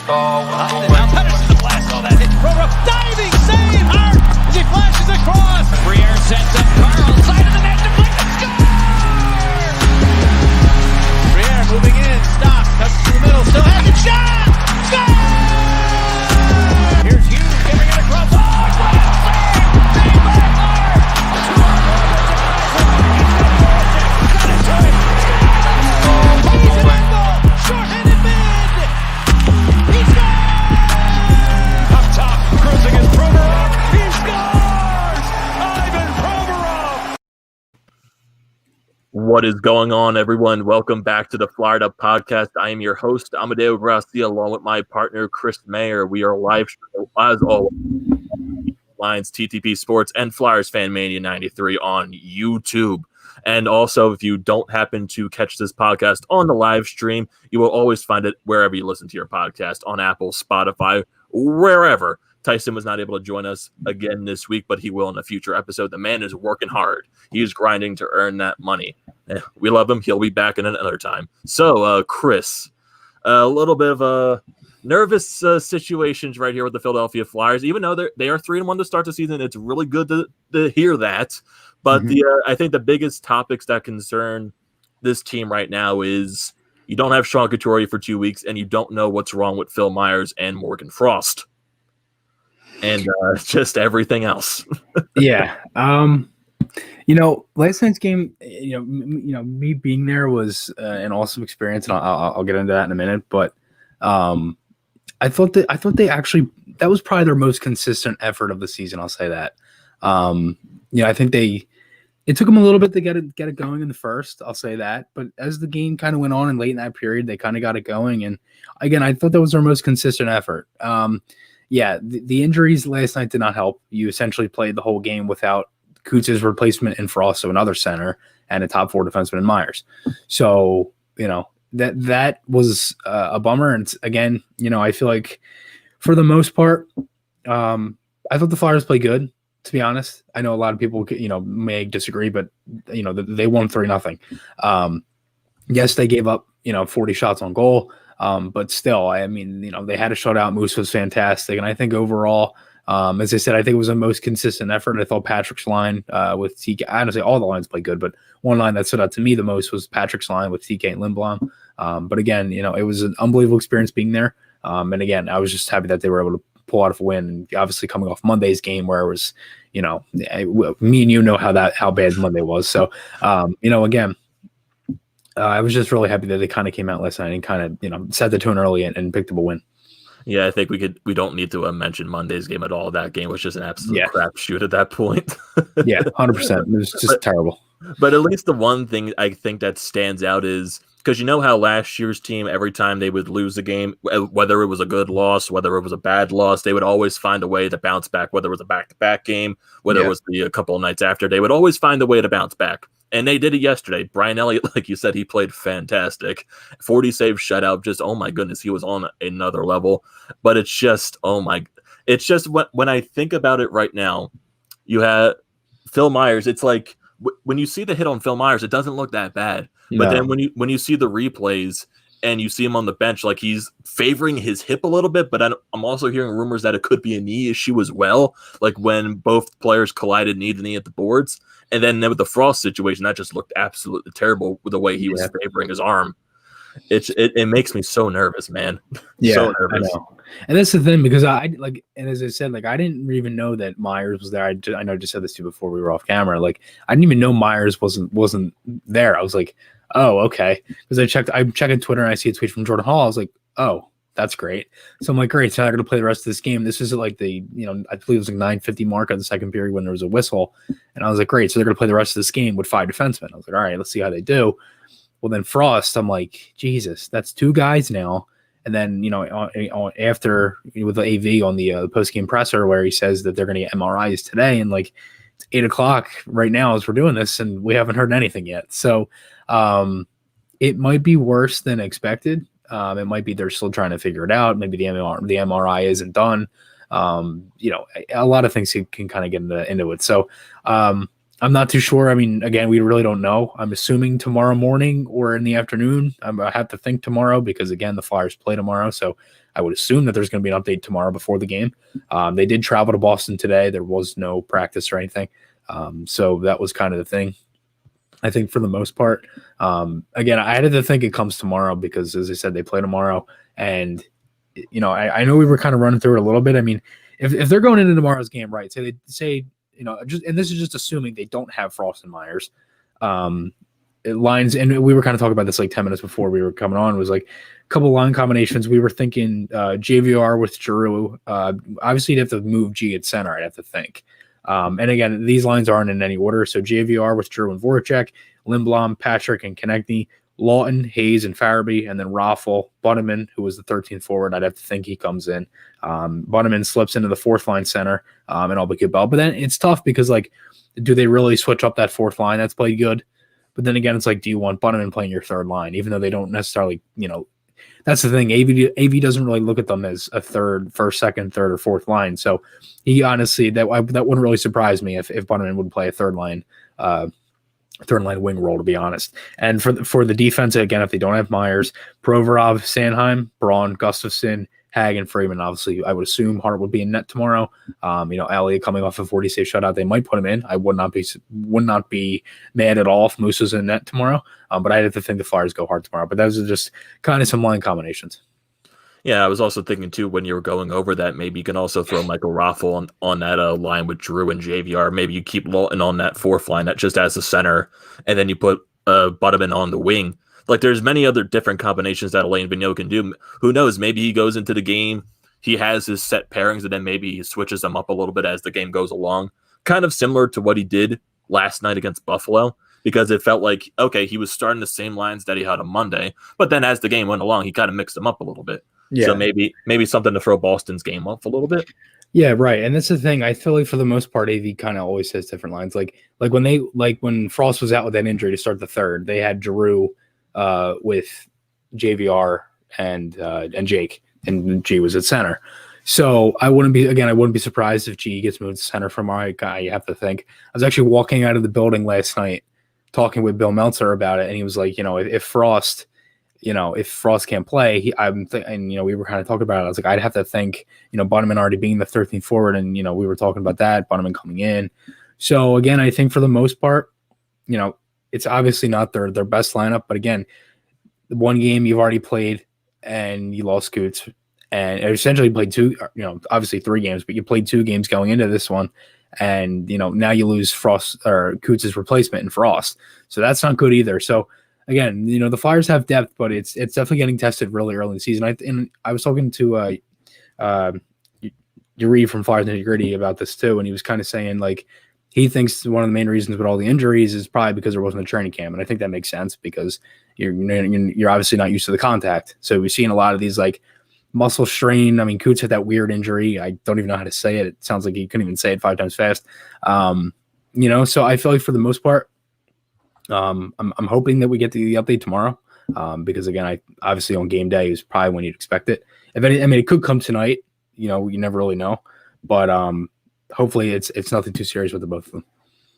Now Pettersson the blast. Oh, that hit Provorov. Diving save. Hart as he flashes across. Briere sends up Carl. Side of the net. Deflected. Score! Briere moving in. Stop. Cuts to the middle. Still has it. Shot! Score! Here's Hughes getting it across. Oh, glad save! Save by Maher! Got it to him. He's in angle. Short-handed mid. He scores! Up top, cruising is Provorov. He scores! Ivan Provorov! What is going on, everyone? Welcome back to the Fired Up Podcast. I am your host, Amedeo Grassia, along with my partner, Chris Maher. We are live, as always, Lions, TTP Sports, and Flyers Fan Mania 93 on YouTube. And also, if you don't happen to catch this podcast on the live stream, you will always find it wherever you listen to your podcast, on Apple, Spotify, wherever. Tyson was not able to join us again this week, but he will in a future episode. The man is working hard. He is grinding to earn that money. We love him. He'll be back in another time. So, Chris, a little bit of a nervous situations right here with the Philadelphia Flyers. Even though they are 3-1 to start the season, it's really good to hear that. But I think the biggest topics that concern this team right now is you don't have Sean Couturier for 2 weeks, and you don't know what's wrong with Phil Myers and Morgan Frost. And just everything else. Yeah. Last night's game, me being there was an awesome experience, and I'll get into that in a minute. But I thought they actually, that was probably their most consistent effort of the season. I'll say that. I think it took them a little bit to get it going in the first. I'll say that. But as the game kind of went on and late in that period, they kind of got it going. And again, I thought that was their most consistent effort. The injuries last night did not help. You essentially played the whole game without Kutz's replacement in Frost, so another center, and a top four defenseman in Myers. So, that was a bummer. And again, I feel like for the most part, I thought the Flyers played good, to be honest. I know a lot of people, may disagree, but, they won 3-0. Yes, they gave up, 40 shots on goal. But still, they had a shutout. Moose was fantastic. And I think overall, as I said, I think it was the most consistent effort. I thought Patrick's line with TK, honestly, all the lines played good, but one line that stood out to me the most was Patrick's line with TK and Lindblom. But again, it was an unbelievable experience being there. And again, I was just happy that they were able to pull out a win. And obviously coming off Monday's game where it was, me and you know how bad Monday was. So, again, I was just really happy that they kind of came out last night and kind of, set the tone early and picked up a win. Yeah, I think we don't need to mention Monday's game at all. That game was just an absolute crapshoot at that point. Yeah, 100%. It was just terrible. But at least the one thing I think that stands out is, because you know how last year's team, every time they would lose a game, whether it was a good loss, whether it was a bad loss, they would always find a way to bounce back, whether it was a back-to-back game, whether it was a couple of nights after, they would always find a way to bounce back. And they did it yesterday. Brian Elliott, like you said, he played fantastic. 40 save shutout. Just, oh my goodness, he was on another level. But it's just, it's just when I think about it right now, you have Phil Myers. It's like when you see the hit on Phil Myers, it doesn't look that bad. No. But then when you see the replays and you see him on the bench, like he's favoring his hip a little bit. But I'm also hearing rumors that it could be a knee issue as well. Like when both players collided knee to knee at the boards. And then with the Frost situation, that just looked absolutely terrible with the way he was favoring his arm. It makes me so nervous, man. Yeah, so nervous. I know. And that's the thing, because and as I said, I didn't even know that Myers was there. I know I just said this to you before we were off camera. I didn't even know Myers wasn't there. I was like, oh, okay. Because I'm checking Twitter and I see a tweet from Jordan Hall. I was like, oh, that's great. So I'm like, great. So I'm going to play the rest of this game. This is like the, I believe it was like 9:50 mark of the second period when there was a whistle. And I was like, great. So they're going to play the rest of this game with 5 defensemen. I was like, all right, let's see how they do. Well, then Frost, I'm like, Jesus, that's 2 guys now. And then, after with the AV on the post-game presser where he says that they're going to get MRIs today, and it's 8:00 right now as we're doing this, and we haven't heard anything yet. So it might be worse than expected. It might be they're still trying to figure it out. Maybe the MRI isn't done. A lot of things can kind of get into it. So I'm not too sure. I mean, again, we really don't know. I'm assuming tomorrow morning or in the afternoon. I have to think tomorrow because, again, the Flyers play tomorrow. So I would assume that there's going to be an update tomorrow before the game. They did travel to Boston today. There was no practice or anything. So that was kind of the thing, I think, for the most part. Again, I had to think it comes tomorrow because, as I said, they play tomorrow. And, I know we were kind of running through it a little bit. I mean, if they're going into tomorrow's game, right, and this is just assuming they don't have Frost and Myers. Lines, and we were kind of talking about this like 10 minutes before we were coming on, was like a couple line combinations. We were thinking JVR with Giroux. Obviously, you'd have to move G at center, I'd have to think. And again, these lines aren't in any order. So JVR with Giroux and Voracek, Lindblom, Patrick, and Konechny, Lawton, Hayes, and Farabee, and then Raffle, Bunneman, who was the 13th forward. I'd have to think he comes in. Bunneman slips into the fourth line center, and I'll be good ball. But then it's tough because, like, do they really switch up that fourth line that's played good? But then again, it's like, do you want Bunneman playing your third line, even though they don't necessarily, that's the thing. AV doesn't really look at them as a first, second, third, or fourth line. So he honestly, that wouldn't really surprise me if Bunneman would play a third line wing role, to be honest. And for the defense, again, if they don't have Myers, Provorov, Sanheim, Braun, Gustafsson, Hag, and Freeman. Obviously, I would assume Hart would be in net tomorrow. Elliott coming off a 40-save shutout, they might put him in. I would not be mad at all if Moose was in net tomorrow. But I have to think the Flyers go hard tomorrow. But those are just kind of some line combinations. Yeah, I was also thinking, too, when you were going over that, maybe you can also throw Michael Raffle on that line with Giroux and JVR. Maybe you keep Lawton on that fourth line that just as a center, and then you put Butterman on the wing. Like, there's many other different combinations that Alain Vigneault can do. Who knows? Maybe he goes into the game, he has his set pairings, and then maybe he switches them up a little bit as the game goes along. Kind of similar to what he did last night against Buffalo, because it felt like, okay, he was starting the same lines that he had on Monday, but then as the game went along, he kind of mixed them up a little bit. Yeah. So maybe something to throw Boston's game off a little bit. Yeah, right. And that's the thing. I feel like for the most part, AV kind of always has different lines. Like when Frost was out with that injury to start the third, they had Giroux with JVR and Jake, and G was at center. So I wouldn't be surprised if G gets moved to center from our guy. You have to think. I was actually walking out of the building last night talking with Bill Meltzer about it, and he was like, if Frost can't play, we were kind of talking about it. I was like, I'd have to think, Bunneman already being the 13th forward, and we were talking about that, Bunneman coming in. So again, I think for the most part, it's obviously not their best lineup, but again, the one game you've already played and you lost Coots, and essentially played two, obviously 3 games, but you played 2 games going into this one, and now you lose Frost or Coots' replacement in Frost, so that's not good either. So again, the Flyers have depth, but it's definitely getting tested really early in the season. I was talking to Yuri from Flyers Nitty Gritty about this too, and he was kind of saying like he thinks one of the main reasons with all the injuries is probably because there wasn't a training camp, and I think that makes sense because you're obviously not used to the contact. So we've seen a lot of these like muscle strain. I mean, Coots had that weird injury. I don't even know how to say it. It sounds like he couldn't even say it 5 times fast. So I feel like for the most part, I'm hoping that we get the update tomorrow because again, obviously on game day is probably when you'd expect it. It could come tonight. You never really know, but hopefully it's nothing too serious with the both of them.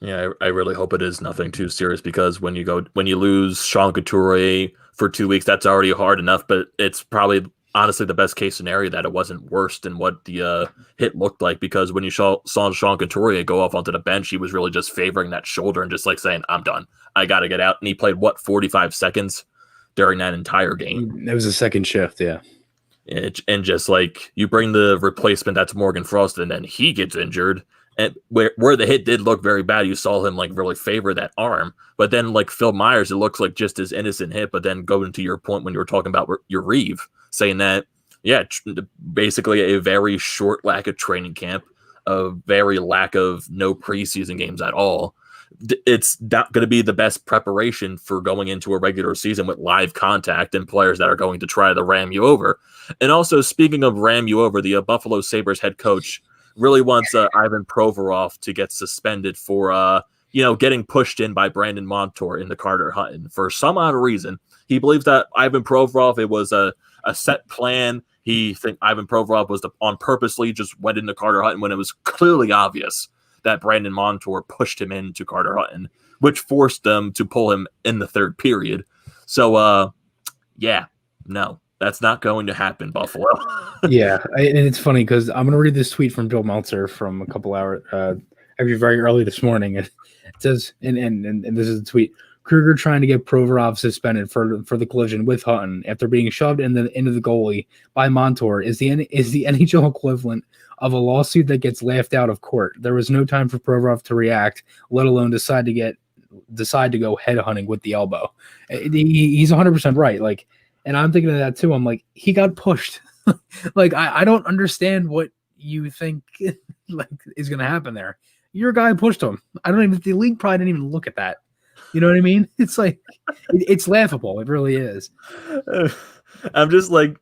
Yeah, I really hope it is nothing too serious because when you lose Sean Couturier for 2 weeks, that's already hard enough. But it's probably honestly the best case scenario that it wasn't worse than what the hit looked like, because when you saw Sean Couturier go off onto the bench, he was really just favoring that shoulder and just like saying, I'm done. I got to get out. And he played 45 seconds during that entire game. It was a second shift. Yeah. And just like you bring the replacement, that's Morgan Frost, and then he gets injured. And where the hit did look very bad, you saw him like really favor that arm. But then like Phil Myers, it looks like just as innocent hit. But then going to your point when you were talking about your Reeve, saying that, yeah, basically a very short lack of training camp, a very lack of no preseason games at all. It's not going to be the best preparation for going into a regular season with live contact and players that are going to try to ram you over. And also, speaking of ram you over, the Buffalo Sabres head coach really wants Ivan Provorov to get suspended for, getting pushed in by Brandon Montour in the Carter Hutton. For some odd reason, he believes that Ivan Provorov, it was a set plan. He thinks Ivan Provorov was on purposely just went into Carter Hutton when it was clearly obvious that Brandon Montour pushed him into Carter Hutton, which forced them to pull him in the third period. So, no, that's not going to happen, Buffalo. Yeah, and it's funny because I'm going to read this tweet from Bill Meltzer from a couple hours, actually very early this morning. And it says, and this is the tweet: Kruger trying to get Provorov suspended for the collision with Hutton after being shoved into the goalie by Montour is the NHL equivalent of a lawsuit that gets laughed out of court. There was no time for Provorov to react, let alone decide to go headhunting with the elbow. He's 100% right. Like, and I'm thinking of that too. I'm like, he got pushed. Like, I don't understand what you think like is going to happen there. Your guy pushed him. I don't even. The league probably didn't even look at that. You know what I mean? It's like it's laughable. It really is. I'm just like,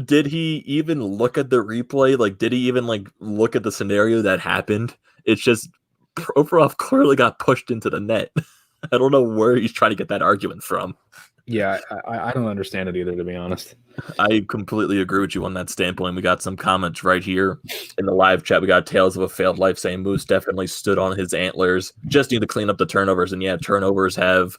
did he even look at the replay? Like, did he even like look at the scenario that happened? It's just Provorov clearly got pushed into the net. I don't know where he's trying to get that argument from. Yeah, I don't understand it either, to be honest. I completely agree with you on that standpoint. We got some comments right here in the live chat. We got Tales of a Failed Life saying Moose definitely stood on his antlers. Just need to clean up the turnovers. And yeah, turnovers have,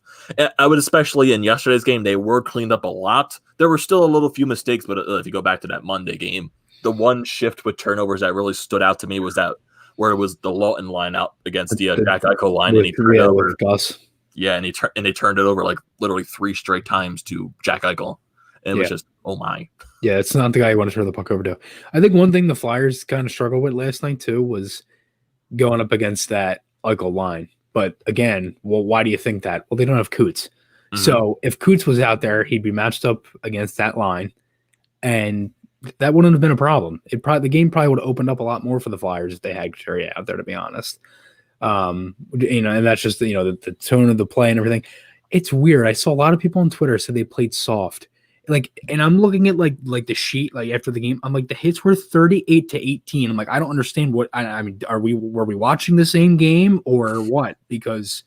I would especially in yesterday's game, they were cleaned up a lot. There were still a little few mistakes, but if you go back to that Monday game, the one shift with turnovers that really stood out to me was that where it was the Lawton line out against the Jack Eichel line, and he turned over. Gus. Yeah, and they turned it over like literally 3 straight times to Jack Eichel. And it was just, oh my. Yeah, it's not the guy you want to turn the puck over to. I think one thing the Flyers kind of struggled with last night too was going up against that Eichel line. But again, well, why do you think that? Well, they don't have Coots. Mm-hmm. So if Coots was out there, he'd be matched up against that line, and that wouldn't have been a problem. The game probably would have opened up a lot more for the Flyers if they had Couturier out there, to be honest. And that's just the tone of the play and everything. It's weird. I saw a lot of people on Twitter say they played soft. Like, and I'm looking at like the sheet, like after the game, I'm like, the hits were 38-18. I'm like, I don't understand what I mean. Were we watching the same game or what? Because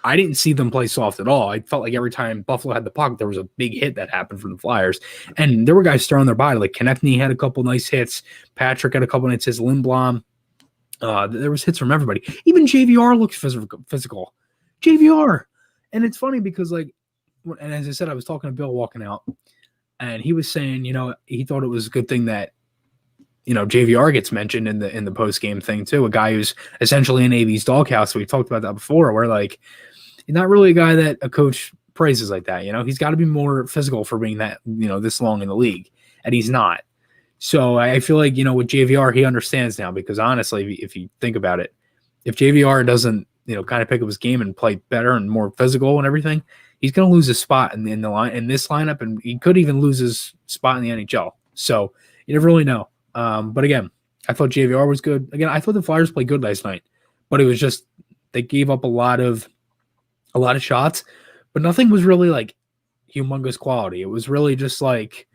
I didn't see them play soft at all. I felt like every time Buffalo had the puck, there was a big hit that happened from the Flyers, and there were guys throwing their body. Like Konechny had a couple nice hits, Patrick had a couple nice hits, Lindblom. There was hits from everybody. Even JVR looked physical. JVR. And it's funny because, like, and as I said, I was talking to Bill walking out, and he was saying, he thought it was a good thing that, JVR gets mentioned in the post-game thing too. A guy who's essentially in AV's doghouse. We talked about that before, where like he's not really a guy that a coach praises like that. He's got to be more physical for being that, this long in the league, and he's not. So I feel like, with JVR, he understands now, because honestly, if you think about it, if JVR doesn't, kind of pick up his game and play better and more physical and everything, he's going to lose his spot in the line in this lineup, and he could even lose his spot in the NHL. So you never really know. But again, I thought JVR was good. Again, I thought the Flyers played good last night, but it was just they gave up a lot of shots, but nothing was really like humongous quality. It was really just like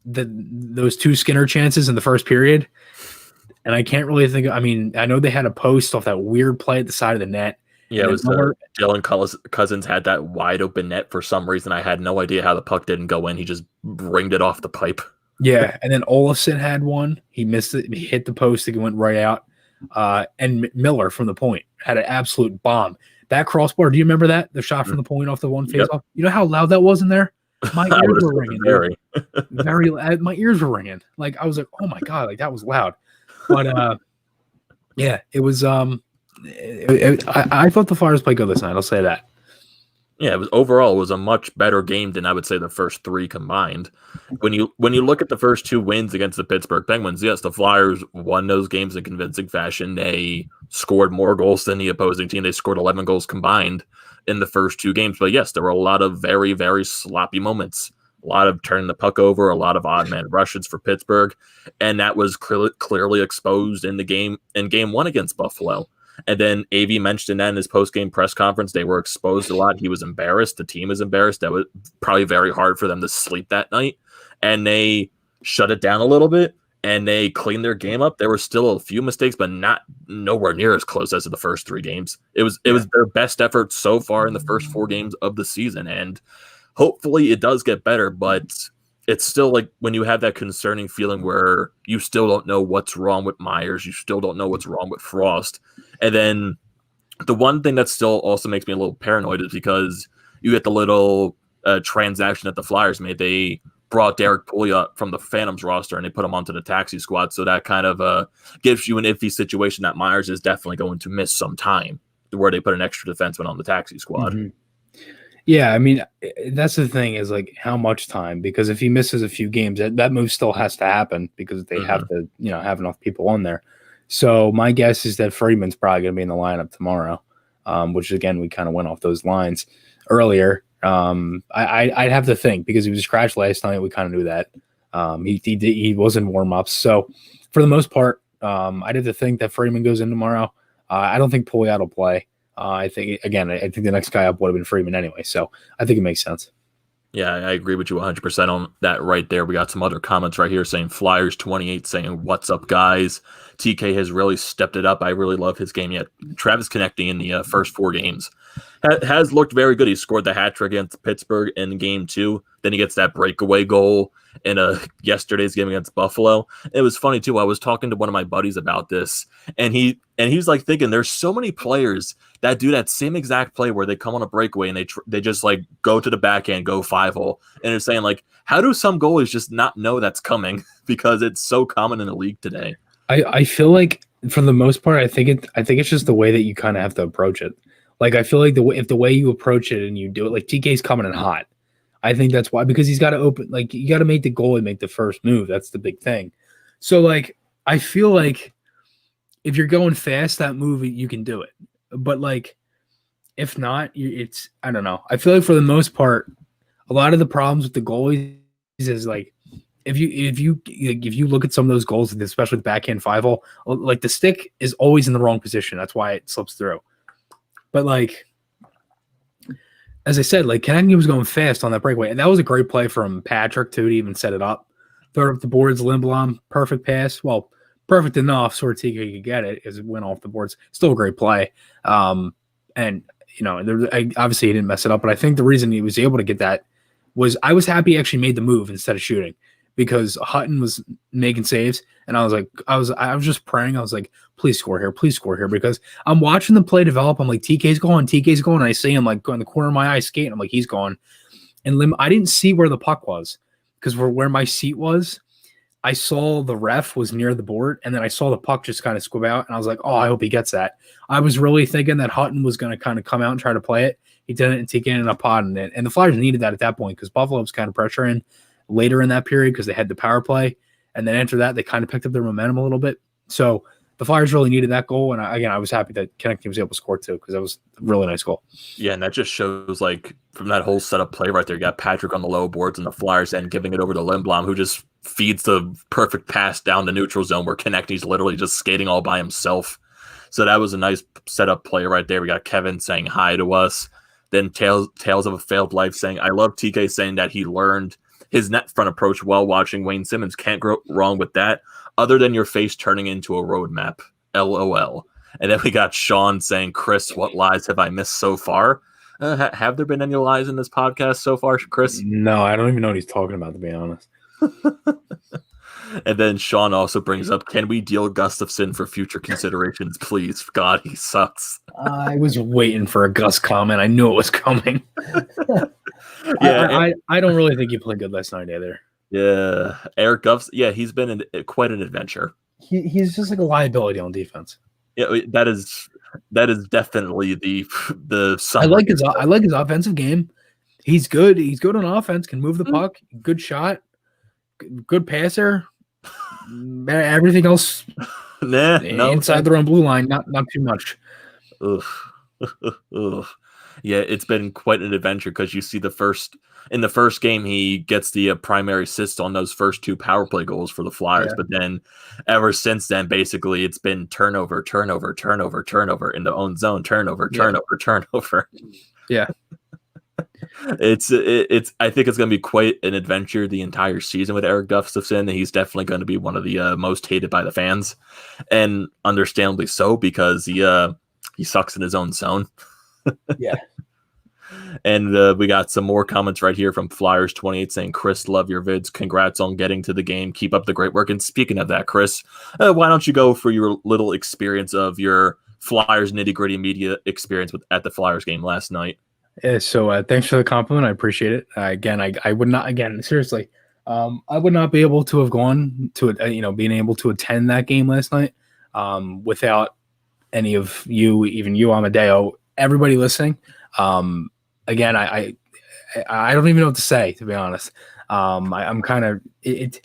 those 2 Skinner chances in the first period. And I can't really think. I mean, I know they had a post off that weird play at the side of the net. Yeah, it was Dylan Cousins had that wide open net for some reason. I had no idea how the puck didn't go in. He just ringed it off the pipe. Yeah, and then Olofsson had one. He missed it. He hit the post. It went right out. And Miller from the point had an absolute bomb. That crossbar, do you remember that? The shot from the point off the one face off? You know how loud that was in there? My ears were ringing. Very loud. My ears were ringing. Like, I was like, oh my God, like that was loud. But yeah, it was I thought the Flyers played good this night. I'll say that. Yeah, it was a much better game than I would say the first 3 combined. When you look at the first 2 wins against the Pittsburgh Penguins, yes, the Flyers won those games in convincing fashion. They scored more goals than the opposing team. They scored 11 goals combined in the first 2 games. But yes, there were a lot of very, very sloppy moments. A lot of turning the puck over, a lot of odd man rushes for Pittsburgh, and that was clearly exposed in game 1 against Buffalo. And then AV mentioned that in his post-game press conference, they were exposed a lot. He was embarrassed. The team was embarrassed. That was probably very hard for them to sleep that night. And they shut it down a little bit, and they cleaned their game up. There were still a few mistakes, but nowhere near as close as the first 3 games. It was their best effort so far in the first 4 games of the season, and hopefully it does get better, but it's still like when you have that concerning feeling where you still don't know what's wrong with Myers, you still don't know what's wrong with Frost. And then the one thing that still also makes me a little paranoid is because you get the little transaction that the Flyers made. They brought Derek Pouliot from the Phantoms roster and they put him onto the taxi squad. So that kind of gives you an iffy situation that Myers is definitely going to miss some time, where they put an extra defenseman on the taxi squad. Mm-hmm. Yeah, I mean, that's the thing is like how much time, because if he misses a few games, that move still has to happen because they have to, have enough people on there. So my guess is that Friedman's probably going to be in the lineup tomorrow, which again, we kind of went off those lines earlier. I'd have to think because he was scratched last night. We kind of knew that. He was in warm-ups. So for the most part, I'd have to think that Friedman goes in tomorrow. I don't think Pouliot will play. I think the next guy up would have been Freeman anyway. So I think it makes sense. Yeah, I agree with you 100% on that right there. We got some other comments right here saying Flyers 28 saying, "What's up, guys?" TK has really stepped it up. I really love his game yet. Travis connecting in the first 4 games has looked very good. He scored the hat trick against Pittsburgh in game 2. Then he gets that breakaway goal in yesterday's game against Buffalo. It was funny too. I was talking to one of my buddies about this, and he's like thinking there's so many players that do that same exact play where they come on a breakaway and they just like go to the backhand, go 5-hole, and they're saying like, how do some goalies just not know that's coming because it's so common in the league today? I feel like for the most part, I think it's just the way that you kind of have to approach it. Like I feel like if the way you approach it and you do it, like TK's coming in hot. I think that's why, because he's got to open, like you got to make the goalie make the first move. That's the big thing. So like I feel like if you're going fast, that move you can do it. But like if not, it's I don't know. I feel like for the most part, a lot of the problems with the goalies is like if you look at some of those goals, especially the backhand 5-hole, like the stick is always in the wrong position. That's why it slips through. But like, as I said, like Konechny was going fast on that breakaway, and that was a great play from Patrick too to even set it up. Throw it up the boards, Lindblom, perfect pass. Well, perfect enough so TK could get it as it went off the boards. Still a great play. And obviously he didn't mess it up, but I think the reason he was able to get that was I was happy he actually made the move instead of shooting, because Hutton was making saves, and I was just praying. I was like, please score here, because I'm watching the play develop. I'm like, TK's going, and I see him like go in the corner of my eye skating. I'm like, he's gone. And I didn't see where the puck was, because where my seat was, I saw the ref was near the board, and then I saw the puck just kind of squib out, and I was like, oh, I hope he gets that. I was really thinking that Hutton was going to kind of come out and try to play it. He didn't, and TK ended up potting it. And the Flyers needed that at that point because Buffalo was kind of pressuring later in that period because they had the power play. And then after that, they kind of picked up their momentum a little bit. So the Flyers really needed that goal. And I was happy that Konechny was able to score too, because that was a really nice goal. Yeah, and that just shows like from that whole setup play right there, you got Patrick on the low boards and the Flyers and giving it over to Lindblom, who just feeds the perfect pass down the neutral zone where Konechny's literally just skating all by himself. So that was a nice setup play right there. We got Kevin saying hi to us. Then Tales of a Failed Life saying, I love TK saying that he learned his net front approach while watching Wayne Simmons. Can't go wrong with that, other than your face turning into a roadmap. LOL. And then we got Sean saying, Chris, what lies have I missed so far? Have there been any lies in this podcast so far, Chris? No, I don't even know what he's talking about, to be honest. And then Sean also brings up, can we deal Gustafsson for future considerations, please? God, he sucks. I was waiting for a Gus comment. I knew it was coming. Yeah, I don't really think he played good last night either. Yeah, Eric Guffs. Yeah, he's been quite an adventure. He's just like a liability on defense. Yeah, that is definitely the. I like his offensive game. He's good. He's good on offense. Can move the puck. Good shot. Good passer. Everything else, inside their own blue line, not too much. Ugh. Yeah, it's been quite an adventure because you see in the first game he gets the primary assist on those first 2 power play goals for the Flyers, but then ever since then, basically it's been turnover in the own zone, turnover. Yeah. It's I think it's going to be quite an adventure the entire season with Eric Gustafsson. He's definitely going to be one of the most hated by the fans, and understandably so, because he sucks in his own zone. Yeah. And we got some more comments right here from Flyers28 saying, Chris, love your vids. Congrats on getting to the game. Keep up the great work. And speaking of that, Chris, why don't you go for your little experience of your Flyers nitty-gritty media experience at the Flyers game last night? So thanks for the compliment. I appreciate it. Again, I would not, again, seriously, I would not be able to have gone to it, being able to attend that game last night without any of you, even you, Amedeo, everybody listening. Again, I don't even know what to say, to be honest. I'm kind of it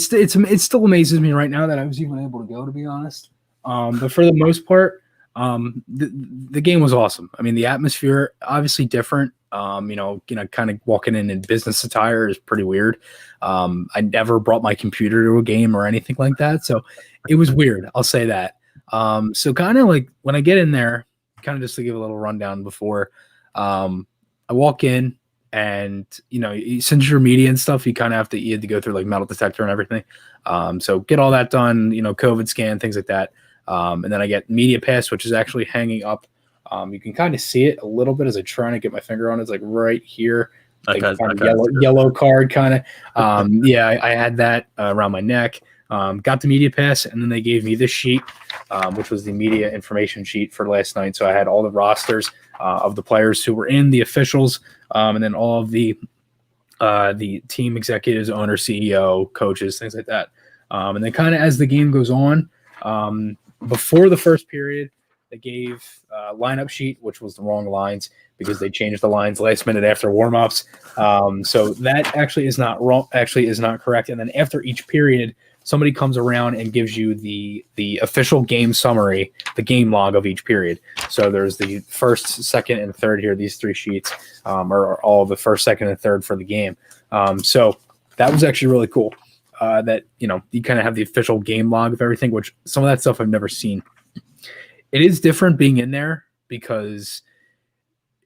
still amazes me right now that I was even able to go, to be honest. But for the most part, the game was awesome. I mean, the atmosphere obviously different. Kind of walking in business attire is pretty weird. I never brought my computer to a game or anything like that, so it was weird. I'll say that. So kind of like when I get in there, kind of just to give a little rundown before, I walk in and, since you're media and stuff, you kind of you had to go through like metal detector and everything. So get all that done, COVID scan, things like that. And then I get media pass, which is actually hanging up. You can kind of see it a little bit as I'm trying to get my finger on it. It's like right here, like yellow card kind of. I had that around my neck. Got the media pass, and then they gave me this sheet, which was the media information sheet for last night. So I had all the rosters of the players who were in, the officials, and then all of the team executives, owner, CEO, coaches, things like that. And then kind of as the game goes on, before the first period, they gave a lineup sheet, which was the wrong lines because they changed the lines last minute after warmups. So that actually is not wrong. Actually, is not correct. And then after each period, somebody comes around and gives you the official game summary, the game log of each period. So there's the first, second, and third here. These three sheets are all the first, second, and third for the game. So that was actually really cool. That you kind of have the official game log of everything, which some of that stuff I've never seen. It is different being in there because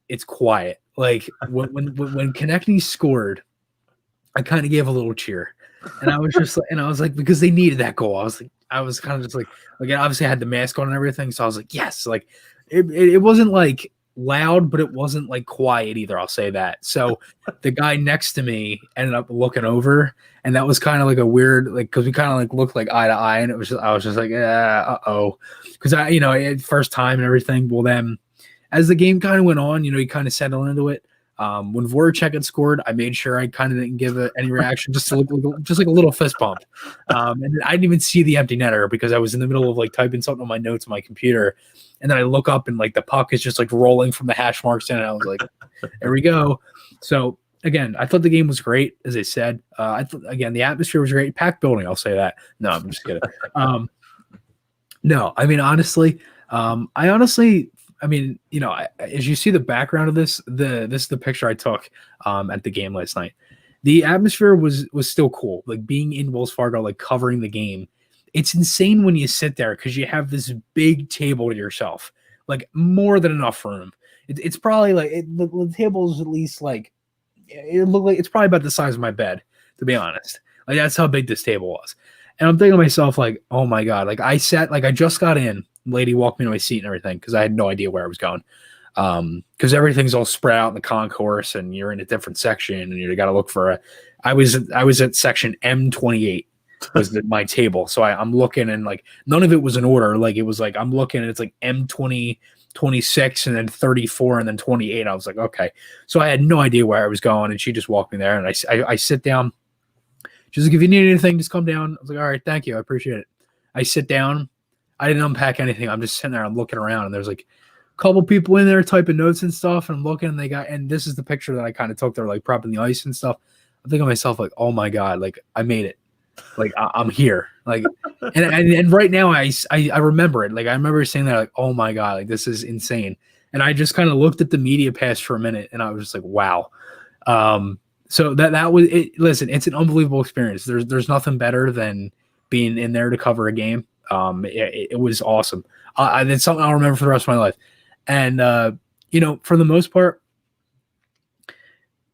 it's quiet. Like when Konechny scored, I kind of gave a little cheer. And I was just like, because they needed that goal. I was kind of just like obviously I had the mask on and everything. So I was like, yes, like it wasn't like loud, but it wasn't like quiet either. I'll say that. So the guy next to me ended up looking over, and that was kind of like a weird, like, cause we kind of like looked like eye to eye, and I was just like, uh-oh. Cause first time and everything. Well, then as the game kind of went on, you kind of settled into it. When Voracek had scored, I made sure I kind of didn't give any reaction, just like a little fist bump. And I didn't even see the empty netter because I was in the middle of like typing something on my notes on my computer, and then I look up and like the puck is just like rolling from the hash marks in, and I was like, "There we go." So again, I thought the game was great, as I said. I thought again the atmosphere was great, packed building. I'll say that. No, I'm just kidding. No, I mean honestly, as you see the background of this is the picture I took at the game last night. The atmosphere was still cool. Like being in Wells Fargo, like covering the game. It's insane when you sit there because you have this big table to yourself, like more than enough room. It's probably like the table is at least like it looked like it's probably about the size of my bed, to be honest. Like that's how big this table was. And I'm thinking to myself, like, oh my God, like I just got in. Lady walked me to my seat and everything because I had no idea where I was going. Because everything's all spread out in the concourse and you're in a different section and you got to look for I was at section M28 was my table. So I'm looking and like none of it was in order. Like it was like I'm looking and it's like M20, 26 and then 34 and then 28. I was like, okay. So I had no idea where I was going and she just walked me there and I sit down. She's like, if you need anything, just come down. I was like, all right, thank you. I appreciate it. I sit down. I didn't unpack anything. I'm just sitting there. I'm looking around, and there's like a couple people in there typing notes and stuff. And I'm looking, and this is the picture that I kind of took. They're like prepping the ice and stuff. I'm thinking to myself, like, oh my God, like I made it. Like I'm here. Like, and right now I remember it. Like I remember saying that, like, oh my God, like this is insane. And I just kind of looked at the media pass for a minute, and I was just like, wow. So that was it. Listen, it's an unbelievable experience. There's nothing better than being in there to cover a game. It was awesome. It's something I'll remember for the rest of my life. And for the most part,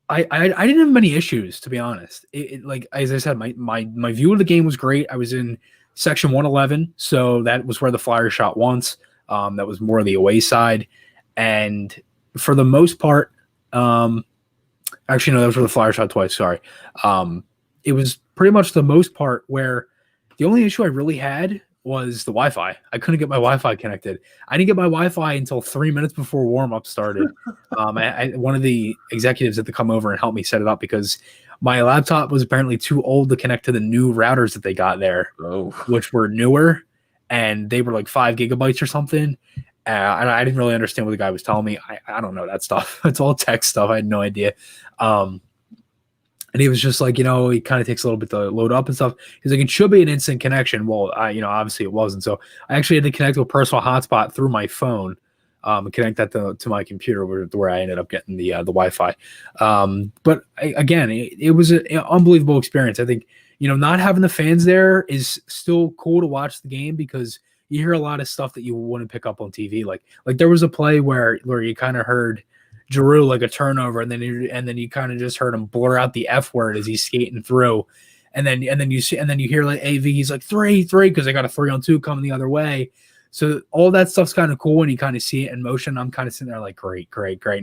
I didn't have many issues, to be honest. Like as I said, my view of the game was great. I was in section 111, so that was where the Flyers shot once. That was more of the away side, and for the most part, Actually, no, that was for the flyer shot twice. Sorry. It was pretty much the most part where the only issue I really had was the Wi-Fi. I couldn't get my Wi-Fi connected. I didn't get my Wi-Fi until 3 minutes before warm-up started. One of the executives had to come over and help me set it up because my laptop was apparently too old to connect to the new routers that they got there, which were newer, and they were like 5 gigabytes or something. And I didn't really understand what the guy was telling me. I don't know that stuff. It's all tech stuff. I had no idea. And he was just like, it kind of takes a little bit to load up and stuff. He's like, it should be an instant connection. Well, obviously it wasn't. So I actually had to connect to a personal hotspot through my phone and connect that to my computer where I ended up getting the Wi-Fi. But again, it was an unbelievable experience. I think, not having the fans there is still cool to watch the game because you hear a lot of stuff that you wouldn't pick up on TV. Like there was a play where you kind of heard Giroux like a turnover, and then you kind of just heard him blur out the F word as he's skating through, and then you hear like AV, he's like 3-3 because they got a 3-on-2 coming the other way. So all that stuff's kind of cool when you kind of see it in motion. I'm kind of sitting there like, great.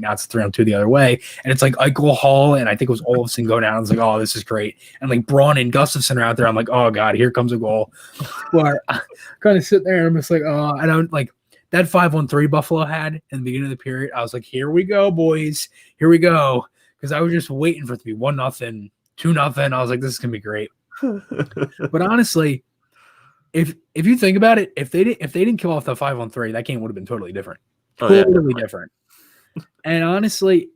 Now it's 3-on-2 the other way, and it's like Eichel, Hall, and I think it was Olofsson go down. I was like, oh, this is great. And like Braun and Gustafsson are out there. I'm like, oh god, here comes a goal. But I'm kind of sitting there and I'm just like, oh, I don't like. That 5-on-3 Buffalo had in the beginning of the period, I was like, here we go, boys. Here we go. Because I was just waiting for it to be 1-0, 2-0. I was like, this is going to be great. But honestly, if you think about it, if they didn't kill off the 5-on-3, that game would have been totally different. Totally different. And honestly,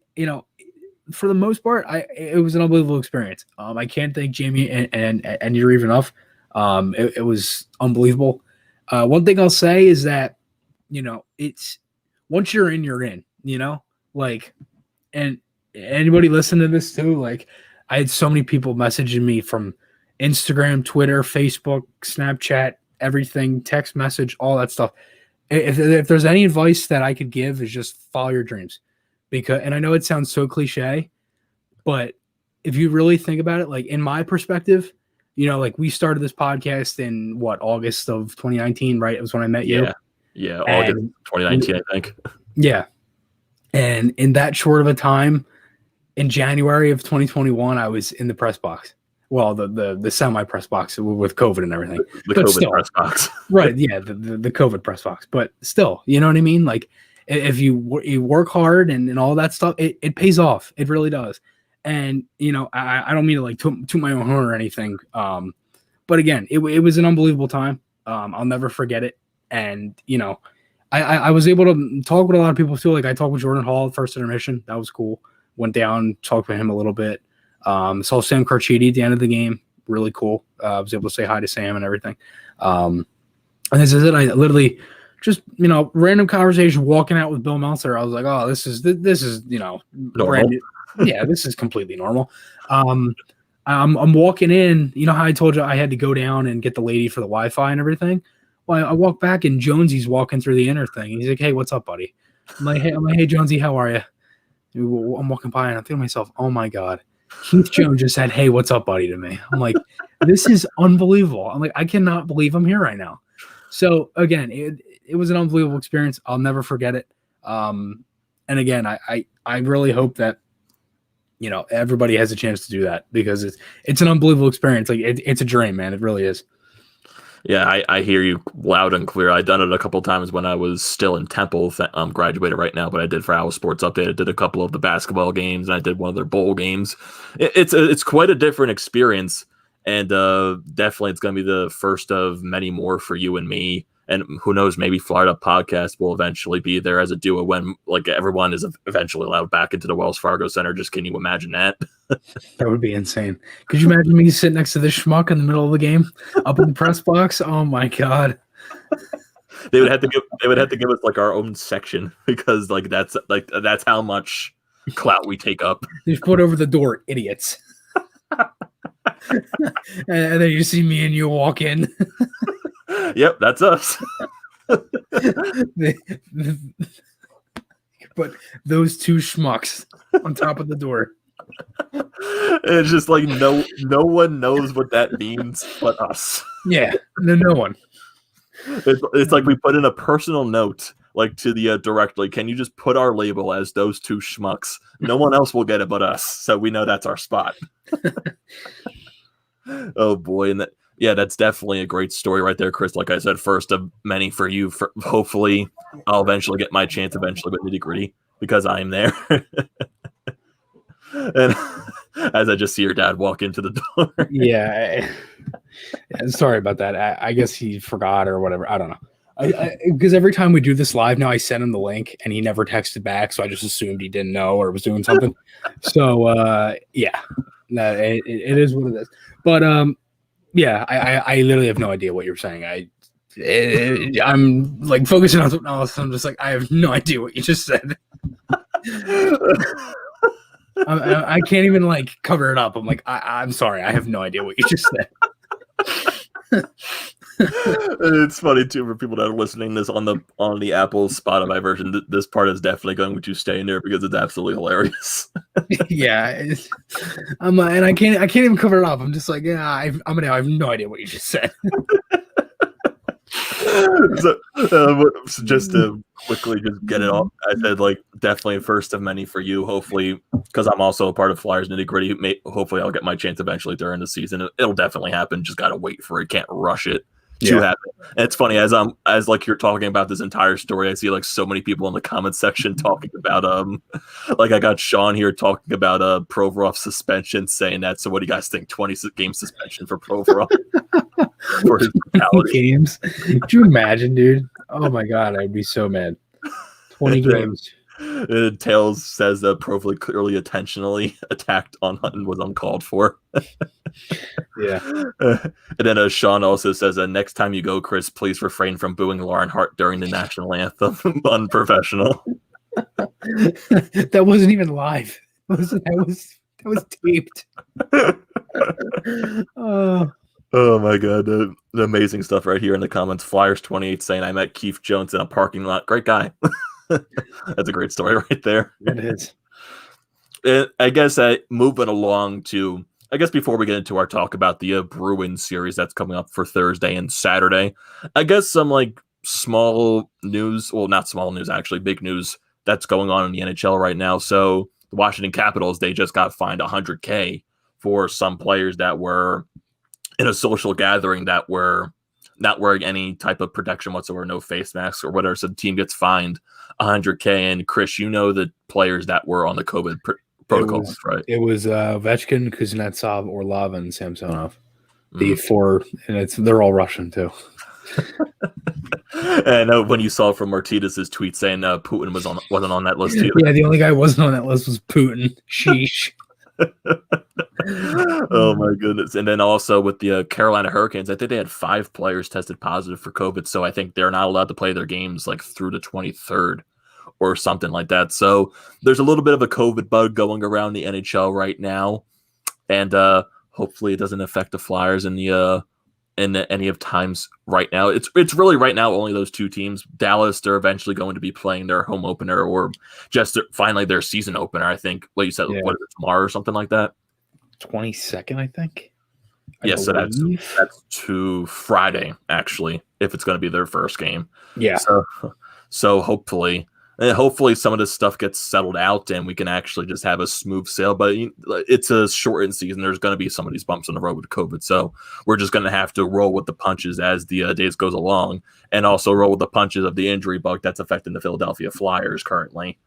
for the most part, it was an unbelievable experience. I can't thank Jamie and Yuri enough. It was unbelievable. One thing I'll say is that, it's once you're in, like, and anybody listen to this too, like I had so many people messaging me from Instagram, Twitter, Facebook, Snapchat, everything, text message, all that stuff. If there's any advice that I could give is just follow your dreams and I know it sounds so cliche, but if you really think about it, like in my perspective, like we started this podcast in August of 2019, right? It was when I met you. Yeah, August 2019, I think. Yeah. And in that short of a time, in January of 2021, I was in the press box. Well, the semi-press box with COVID and everything. The COVID press box. Right, yeah, the COVID press box. But still, you know what I mean? Like, if you work hard and all that stuff, it pays off. It really does. And, I don't mean to like toot my own horn or anything. But again, it was an unbelievable time. I'll never forget it. And, I was able to talk with a lot of people too. Like I talked with Jordan Hall at first intermission. That was cool. Went down, talked with him a little bit. Saw Sam Carchidi at the end of the game. Really cool. I was able to say hi to Sam and everything. And this is it. I literally just, random conversation walking out with Bill Meltzer. I was like, oh, this is normal. Yeah, this is completely normal. I'm walking in. You know how I told you I had to go down and get the lady for the Wi-Fi and everything? Well, I walk back and Jonesy's walking through the inner thing. And he's like, hey, what's up, buddy? I'm like, hey, Jonesy, how are you? I'm walking by and I'm thinking to myself, oh my God, Keith Jones just said, hey, what's up, buddy, to me. I'm like, this is unbelievable. I'm like, I cannot believe I'm here right now. So again, it was an unbelievable experience. I'll never forget it. And again, I really hope that, everybody has a chance to do that because it's an unbelievable experience. Like it's a dream, man. It really is. Yeah, I hear you loud and clear. I've done it a couple of times when I was still in Temple. I'm graduated right now, but I did for Owl Sports Update. I did a couple of the basketball games, and I did one of their bowl games. It's quite a different experience, and definitely it's going to be the first of many more for you and me. And who knows, maybe Florida Podcast will eventually be there as a duo when like everyone is eventually allowed back into the Wells Fargo Center. Just can you imagine that? That would be insane. Could you imagine me sitting next to this schmuck in the middle of the game up in the press box? Oh my God. They would have to give us like our own section because that's how much clout we take up. Just put over the door, idiots. and then you see me and you walk in. Yep, that's us. But those two schmucks on top of the door. It's just like no one knows what that means but us. Yeah, no one. It's like we put in a personal note like to the directly, can you just put our label as those two schmucks? No one else will get it but us, so we know that's our spot. Oh boy, and that's definitely a great story right there, Chris. Like I said, first of many for you. Hopefully, I'll eventually get my chance eventually with Nitty Gritty because I'm there. And as I just see your dad walk into the door. Yeah, sorry about that. I guess he forgot or whatever. I don't know. Because every time we do this live now, I send him the link and he never texted back, so I just assumed he didn't know or was doing something. So yeah, no, it is what it is. But yeah, I literally have no idea what you're saying. I'm like focusing on something else. I'm just like, I have no idea what you just said. I can't even like cover it up. I'm like, I'm sorry, I have no idea what you just said. It's funny too for people that are listening this on the Apple Spotify version. This part is definitely going to stay in there because it's absolutely hilarious. Yeah, and I can't even cover it up. I'm just like, yeah, I have no idea what you just said. So just to quickly just get it off, I said like definitely first of many for you. Hopefully, because I'm also a part of Flyers Nitty Gritty. Hopefully, I'll get my chance eventually during the season. It'll definitely happen. Just gotta wait for it. Can't rush it to happen. And it's funny as like you're talking about this entire story, I see like so many people in the comment section talking about like I got Sean here talking about Provorov suspension, saying that. So what do you guys think? 20-game suspension for Provorov for his brutality. Games? Could you imagine, dude? Oh my god, I'd be so mad. 20 games. Tails says that Provorov clearly intentionally attacked on Hutton was uncalled for. Yeah. And then Sean also says, next time you go, Chris, please refrain from booing Lauren Hart during the national anthem. Unprofessional. That wasn't even live. That was taped. Oh my god, the amazing stuff right here in the comments. Flyers 28 saying, I met Keith Jones in a parking lot. Great guy. That's a great story right there. It is. I guess moving along to, I guess before we get into our talk about the Bruins series that's coming up for Thursday and Saturday, I guess some like small news, well, not small news, actually big news that's going on in the NHL right now. So the Washington Capitals, they just got fined $100K for some players that were in a social gathering that were not wearing any type of protection whatsoever, no face masks or whatever. So the team gets fined $100K. And Chris, you know the players that were on the COVID protocols, right? It was Ovechkin, Kuznetsov, Orlov, and Samsonov. The four, and they're all Russian too. And when you saw from Martinez's tweet saying Putin wasn't on that list either. Yeah, the only guy who wasn't on that list was Putin. Sheesh. Oh my goodness. And then also with the Carolina Hurricanes, I think they had 5 players tested positive for COVID, so I think they're not allowed to play their games like through the 23rd or something like that. So there's a little bit of a COVID bug going around the NHL right now, and hopefully it doesn't affect the Flyers in any of times right now. It's really right now only those 2 teams. Dallas, they're eventually going to be playing their home opener or just finally their season opener, I think. Like you said, what is it, tomorrow or something like that? 22nd, I think. So that's to Friday, actually, if it's going to be their first game. Yeah. So hopefully some of this stuff gets settled out and we can actually just have a smooth sail. But it's a shortened season. There's going to be some of these bumps on the road with COVID. So we're just going to have to roll with the punches as the days goes along, and also roll with the punches of the injury bug that's affecting the Philadelphia Flyers currently.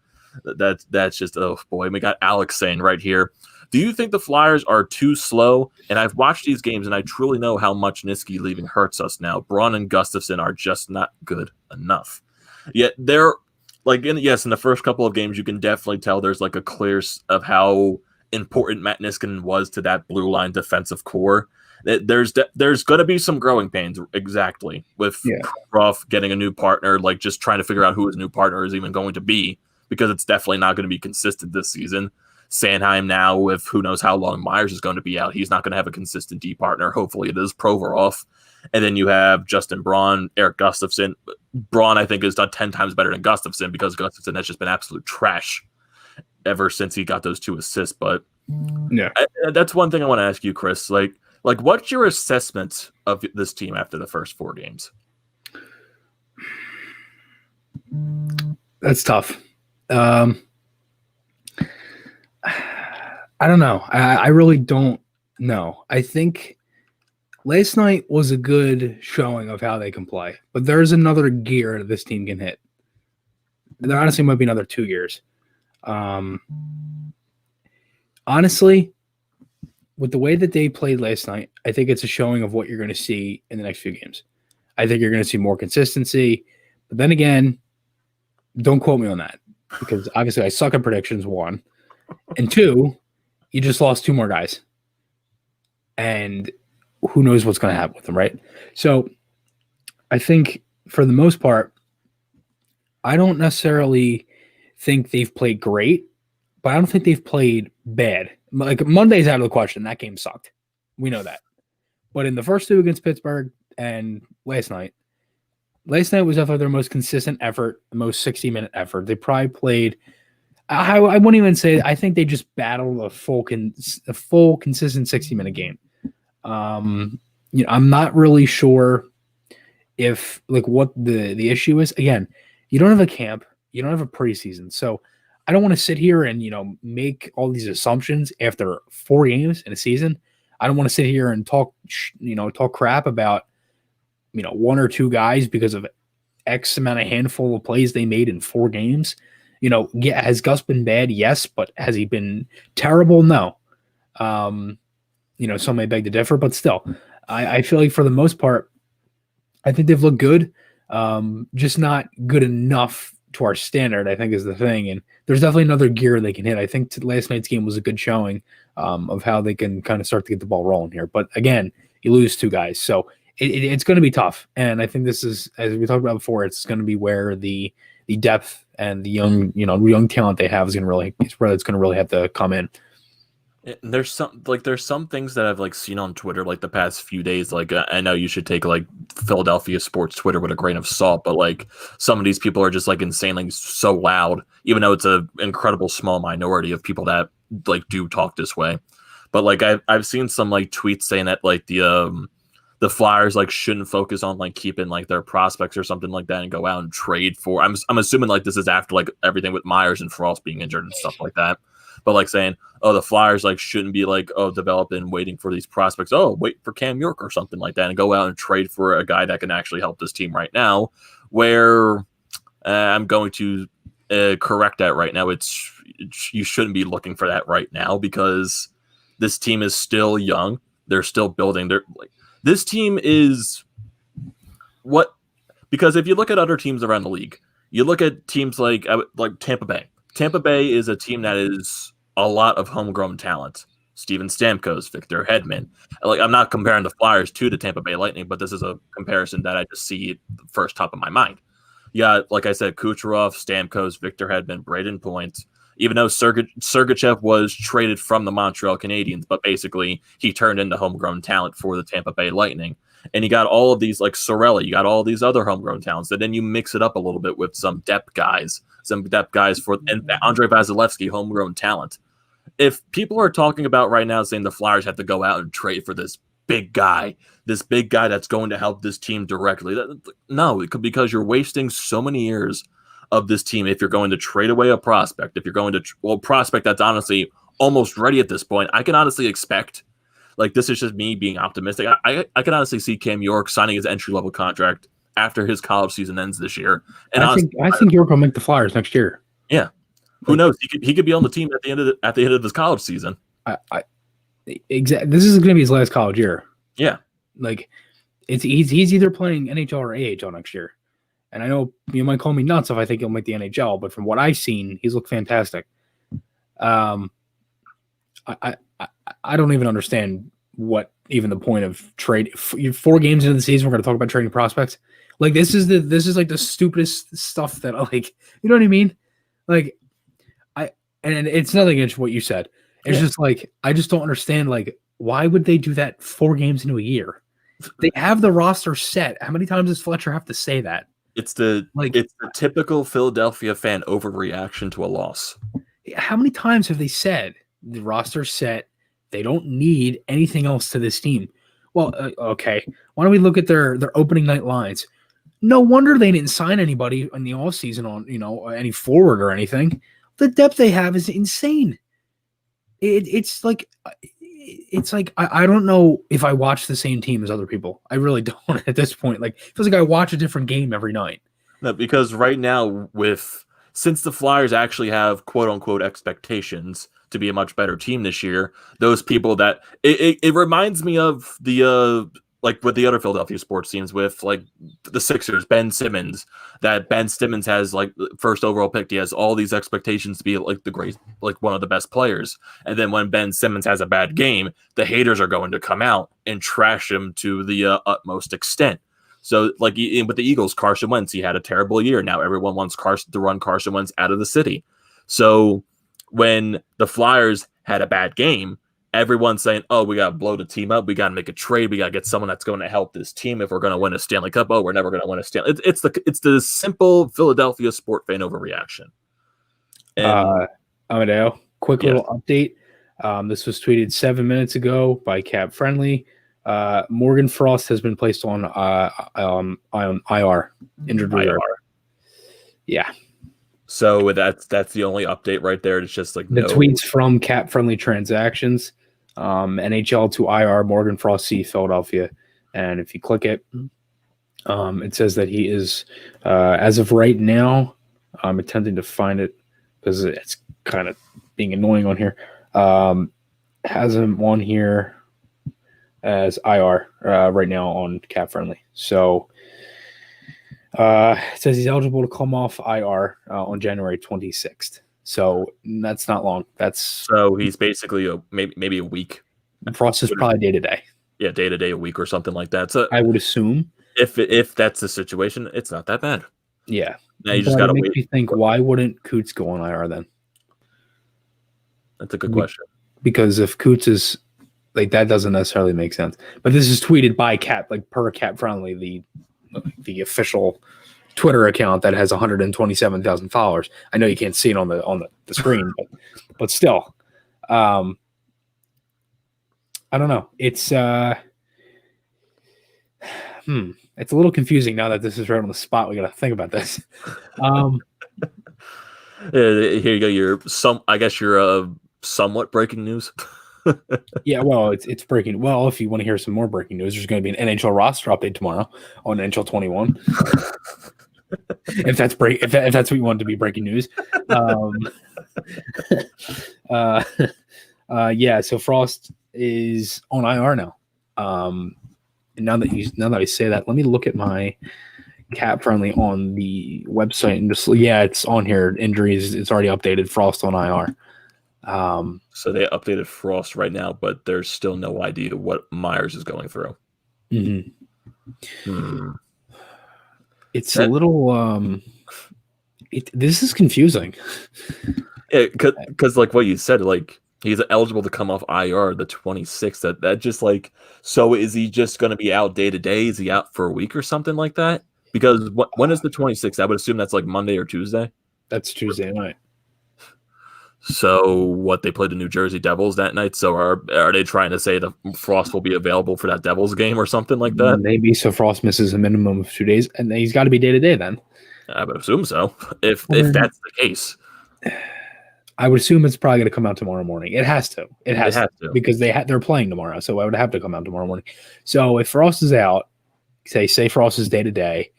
That's just, oh boy. We got Alex saying right here, do you think the Flyers are too slow? And I've watched these games and I truly know how much Niski leaving hurts us now. Braun and Gustafsson are just not good enough. Yet they're like, in the first couple of games, you can definitely tell there's like a clear of how important Matt Niskanen was to that blue line defensive core. There's going to be some growing pains, exactly, with Provorov getting a new partner, like just trying to figure out who his new partner is even going to be, because it's definitely not going to be consistent this season. Sanheim now, with who knows how long Myers is going to be out, he's not going to have a consistent D partner. Hopefully it is Provorov. And then you have Justin Braun, Eric Gustafsson. Braun, I think, has done 10 times better than Gustafsson, because Gustafsson has just been absolute trash ever since he got those 2 assists. But that's one thing I want to ask you, Chris. Like, what's your assessment of this team after the first 4 games? That's tough. I don't know. I really don't know. I think last night was a good showing of how they can play, but there's another gear that this team can hit. There honestly might be another 2 years. Honestly, with the way that they played last night, I think it's a showing of what you're going to see in the next few games. I think you're going to see more consistency. But then again, don't quote me on that because obviously I suck at predictions, 1. And 2, you just lost 2 more guys. And who knows what's going to happen with them, right? So I think for the most part, I don't necessarily think they've played great, but I don't think they've played bad. Like Monday's out of the question. That game sucked. We know that. But in the first 2 against Pittsburgh and last night was definitely their most consistent effort, the most 60-minute effort. They probably played. I wouldn't even say. I think they just battled a full consistent 60-minute game. I'm not really sure if what the issue is. Again, you don't have a camp, you don't have a preseason, so I don't want to sit here and make all these assumptions after 4 games in a season. I don't want to sit here and talk crap about 1 or 2 guys because of X amount of handful of plays they made in 4 games. Has Gus been bad? Yes, but has he been terrible? No. Some may beg to differ, but still, I feel like for the most part, I think they've looked good, just not good enough to our standard, I think is the thing. And there's definitely another gear they can hit. I think last night's game was a good showing of how they can kind of start to get the ball rolling here. But again, you lose 2 guys. So it's going to be tough. And I think this is, as we talked about before, it's going to be where the depth and the young talent they have is going to really, it's going to really have to come in. There's some things that I've seen on Twitter the past few days. I know you should take Philadelphia sports Twitter with a grain of salt, but some of these people are just insanely so loud, even though it's an incredible small minority of people that do talk this way. But I've seen some tweets saying that the Flyers shouldn't focus on keeping their prospects or something like that and go out and trade for. I'm assuming this is after everything with Myers and Frost being injured and stuff like that. But saying, oh, the Flyers shouldn't be developing waiting for these prospects. Oh, wait for Cam York or something like that and go out and trade for a guy that can actually help this team right now. Where I'm going to correct that right now. You shouldn't be looking for that right now because this team is still young. They're still building. This team is what? Because if you look at other teams around the league, you look at teams like Tampa Bay. Tampa Bay is a team that is a lot of homegrown talent. Steven Stamkos, Victor Hedman. I'm not comparing the Flyers to the Tampa Bay Lightning, but this is a comparison that I just see first top of my mind. Yeah, like I said, Kucherov, Stamkos, Victor Hedman, Braden Point. Even though Sergachev was traded from the Montreal Canadiens, but basically he turned into homegrown talent for the Tampa Bay Lightning. And you got all of these Sorelli, you got all these other homegrown talents. And then you mix it up a little bit with some depth guys and Andre Vasilevsky, homegrown talent. If people are talking about right now saying the Flyers have to go out and trade for this big guy that's going to help this team directly, no, because you're wasting so many years of this team if you're going to trade away a prospect, if you're going to prospect that's honestly almost ready at this point. I can honestly expect, this is just me being optimistic. I can honestly see Cam York signing his entry-level contract after his college season ends this year. And I think York will make the Flyers next year. Yeah. Who knows? He could be on the team at the end of his college season. Exactly. This is going to be his last college year. Yeah. He's either playing NHL or AHL next year. And I know you might call me nuts if I think he'll make the NHL, but from what I've seen, he's looked fantastic. I don't even understand what even the point of trade. 4 games into the season, we're going to talk about trading prospects. This is the stupidest stuff that you know what I mean? And it's nothing against what you said. It's just I just don't understand. Why would they do that 4 games into a year? They have the roster set. How many times does Fletcher have to say that? It's the typical Philadelphia fan overreaction to a loss. How many times have they said the roster's set? They don't need anything else to this team. Well, okay. Why don't we look at their opening night lines? No wonder they didn't sign anybody in the offseason on, any forward or anything. The depth they have is insane. It's like I don't know if I watch the same team as other people. I really don't at this point. Like, it feels like I watch a different game every night. No, because right now, since the Flyers actually have quote unquote expectations to be a much better team this year, those people that it reminds me of the like with the other Philadelphia sports teams with like the Sixers, Ben Simmons, that Ben Simmons has like first overall pick. He has all these expectations to be like like one of the best players. And then when Ben Simmons has a bad game, the haters are going to come out and trash him to the utmost extent. So like with the Eagles, Carson Wentz, he had a terrible year. Now everyone wants to run Carson Wentz out of the city. So when the Flyers had a bad game, everyone's saying, oh, we got to blow the team up. We got to make a trade. We got to get someone that's going to help this team if we're going to win a Stanley Cup. Oh, we're never going to win a Stanley. It's the simple Philadelphia sport fan overreaction. Amedeo, quick little update. This was tweeted 7 minutes ago by Cap Friendly. Morgan Frost has been placed on IR, injured reserve. Yeah. So that's the only update right there. It's just like the tweets from Cap Friendly Transactions. NHL to IR, Morgan Frost C, Philadelphia. And if you click it, it says that he is, as of right now, I'm attempting to find it because it's kind of being annoying on here. Has him on here as IR right now on Cap Friendly. So it says he's eligible to come off IR on January 26th. So that's not long. So he's basically maybe a week. Frost is probably day to day. Yeah, day to day, a week or something like that. So I would assume if that's the situation, it's not that bad. Yeah. Now you just got to wait. Makes me think, why wouldn't Coots go on IR then? That's a good question. Because if Coots is like, that doesn't necessarily make sense. But this is tweeted by Cap, like per Cap Friendly, the official Twitter account that has 127,000 followers. I know you can't see it on the screen, but still, I don't know. It's it's a little confusing now that this is right on the spot. We got to think about this. Here you go. I guess you're somewhat breaking news. Yeah, well, it's breaking. Well, if you want to hear some more breaking news, there's going to be an NHL roster update tomorrow on NHL 21. if that's what you want to be breaking news. Yeah. So Frost is on IR now. Now that I say that, let me look at my Cap Friendly on the website and just it's on here. Injuries. It's already updated. Frost on IR. So they updated Frost right now, but there's still no idea what Myers is going through. Mm-hmm. It's a little this is confusing. Yeah, because like what you said, like he's eligible to come off IR the 26th. That just like, so is he just going to be out day to day? Is he out for a week or something like that? Because when is the 26th? I would assume that's like Monday or Tuesday. That's Tuesday night. So what, they played the New Jersey Devils that night? So are they trying to say that Frost will be available for that Devils game or something like that? Maybe. So Frost misses a minimum of 2 days, and he's got to be day to day then. I would assume so. If that's the case, I would assume it's probably going to come out tomorrow morning. It has to. It has to because they're playing tomorrow, so I would have to come out tomorrow morning. So if Frost is out, say Frost is day to day,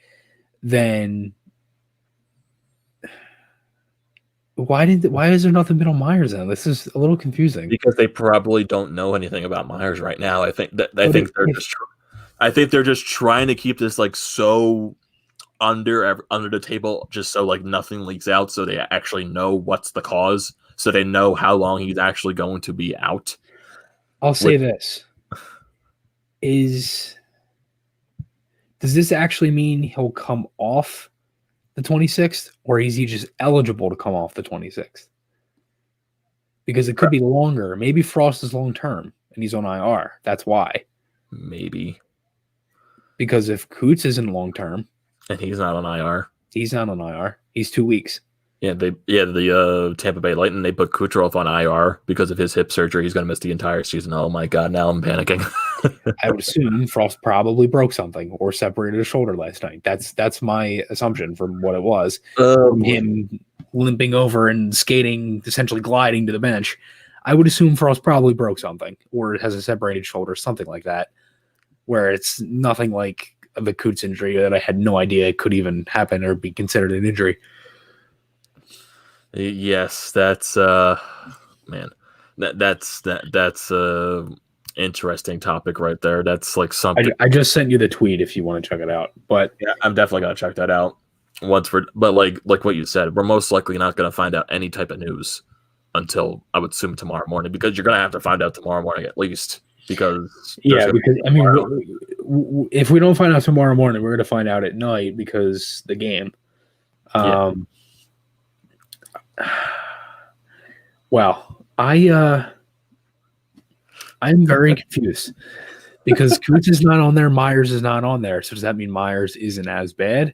then why has there nothing been on Myers then? This is a little confusing. Because they probably don't know anything about Myers right now. I think they're just trying to keep this like so under the table, just so like nothing leaks out, so they actually know what's the cause, so they know how long he's actually going to be out. I'll say this: does this actually mean he'll come off the 26th, or is he just eligible to come off the 26th? Because it could be longer. Maybe Frost is long term and he's on IR. That's why. Maybe. Because if Coots isn't long term, and he's not on IR. He's not on IR. He's 2 weeks. Yeah, the Tampa Bay Lightning, they put Kucherov on IR because of his hip surgery. He's going to miss the entire season. Oh my God, now I'm panicking. I would assume Frost probably broke something or separated a shoulder last night. That's my assumption from what it was. From him limping over and skating, essentially gliding to the bench. I would assume Frost probably broke something or has a separated shoulder, something like that, where it's nothing like the Coots injury that I had no idea it could even happen or be considered an injury. Yes, that's man. That's interesting topic right there. That's like something. I just sent you the tweet if you want to check it out. But yeah, I'm definitely gonna check that out but like what you said, we're most likely not gonna find out any type of news until I would assume tomorrow morning, because you're gonna have to find out tomorrow morning at least. Because I mean, if we don't find out tomorrow morning, we're gonna find out at night because the game. Well, I'm very confused because Coots is not on there, Myers is not on there. So does that mean Myers isn't as bad?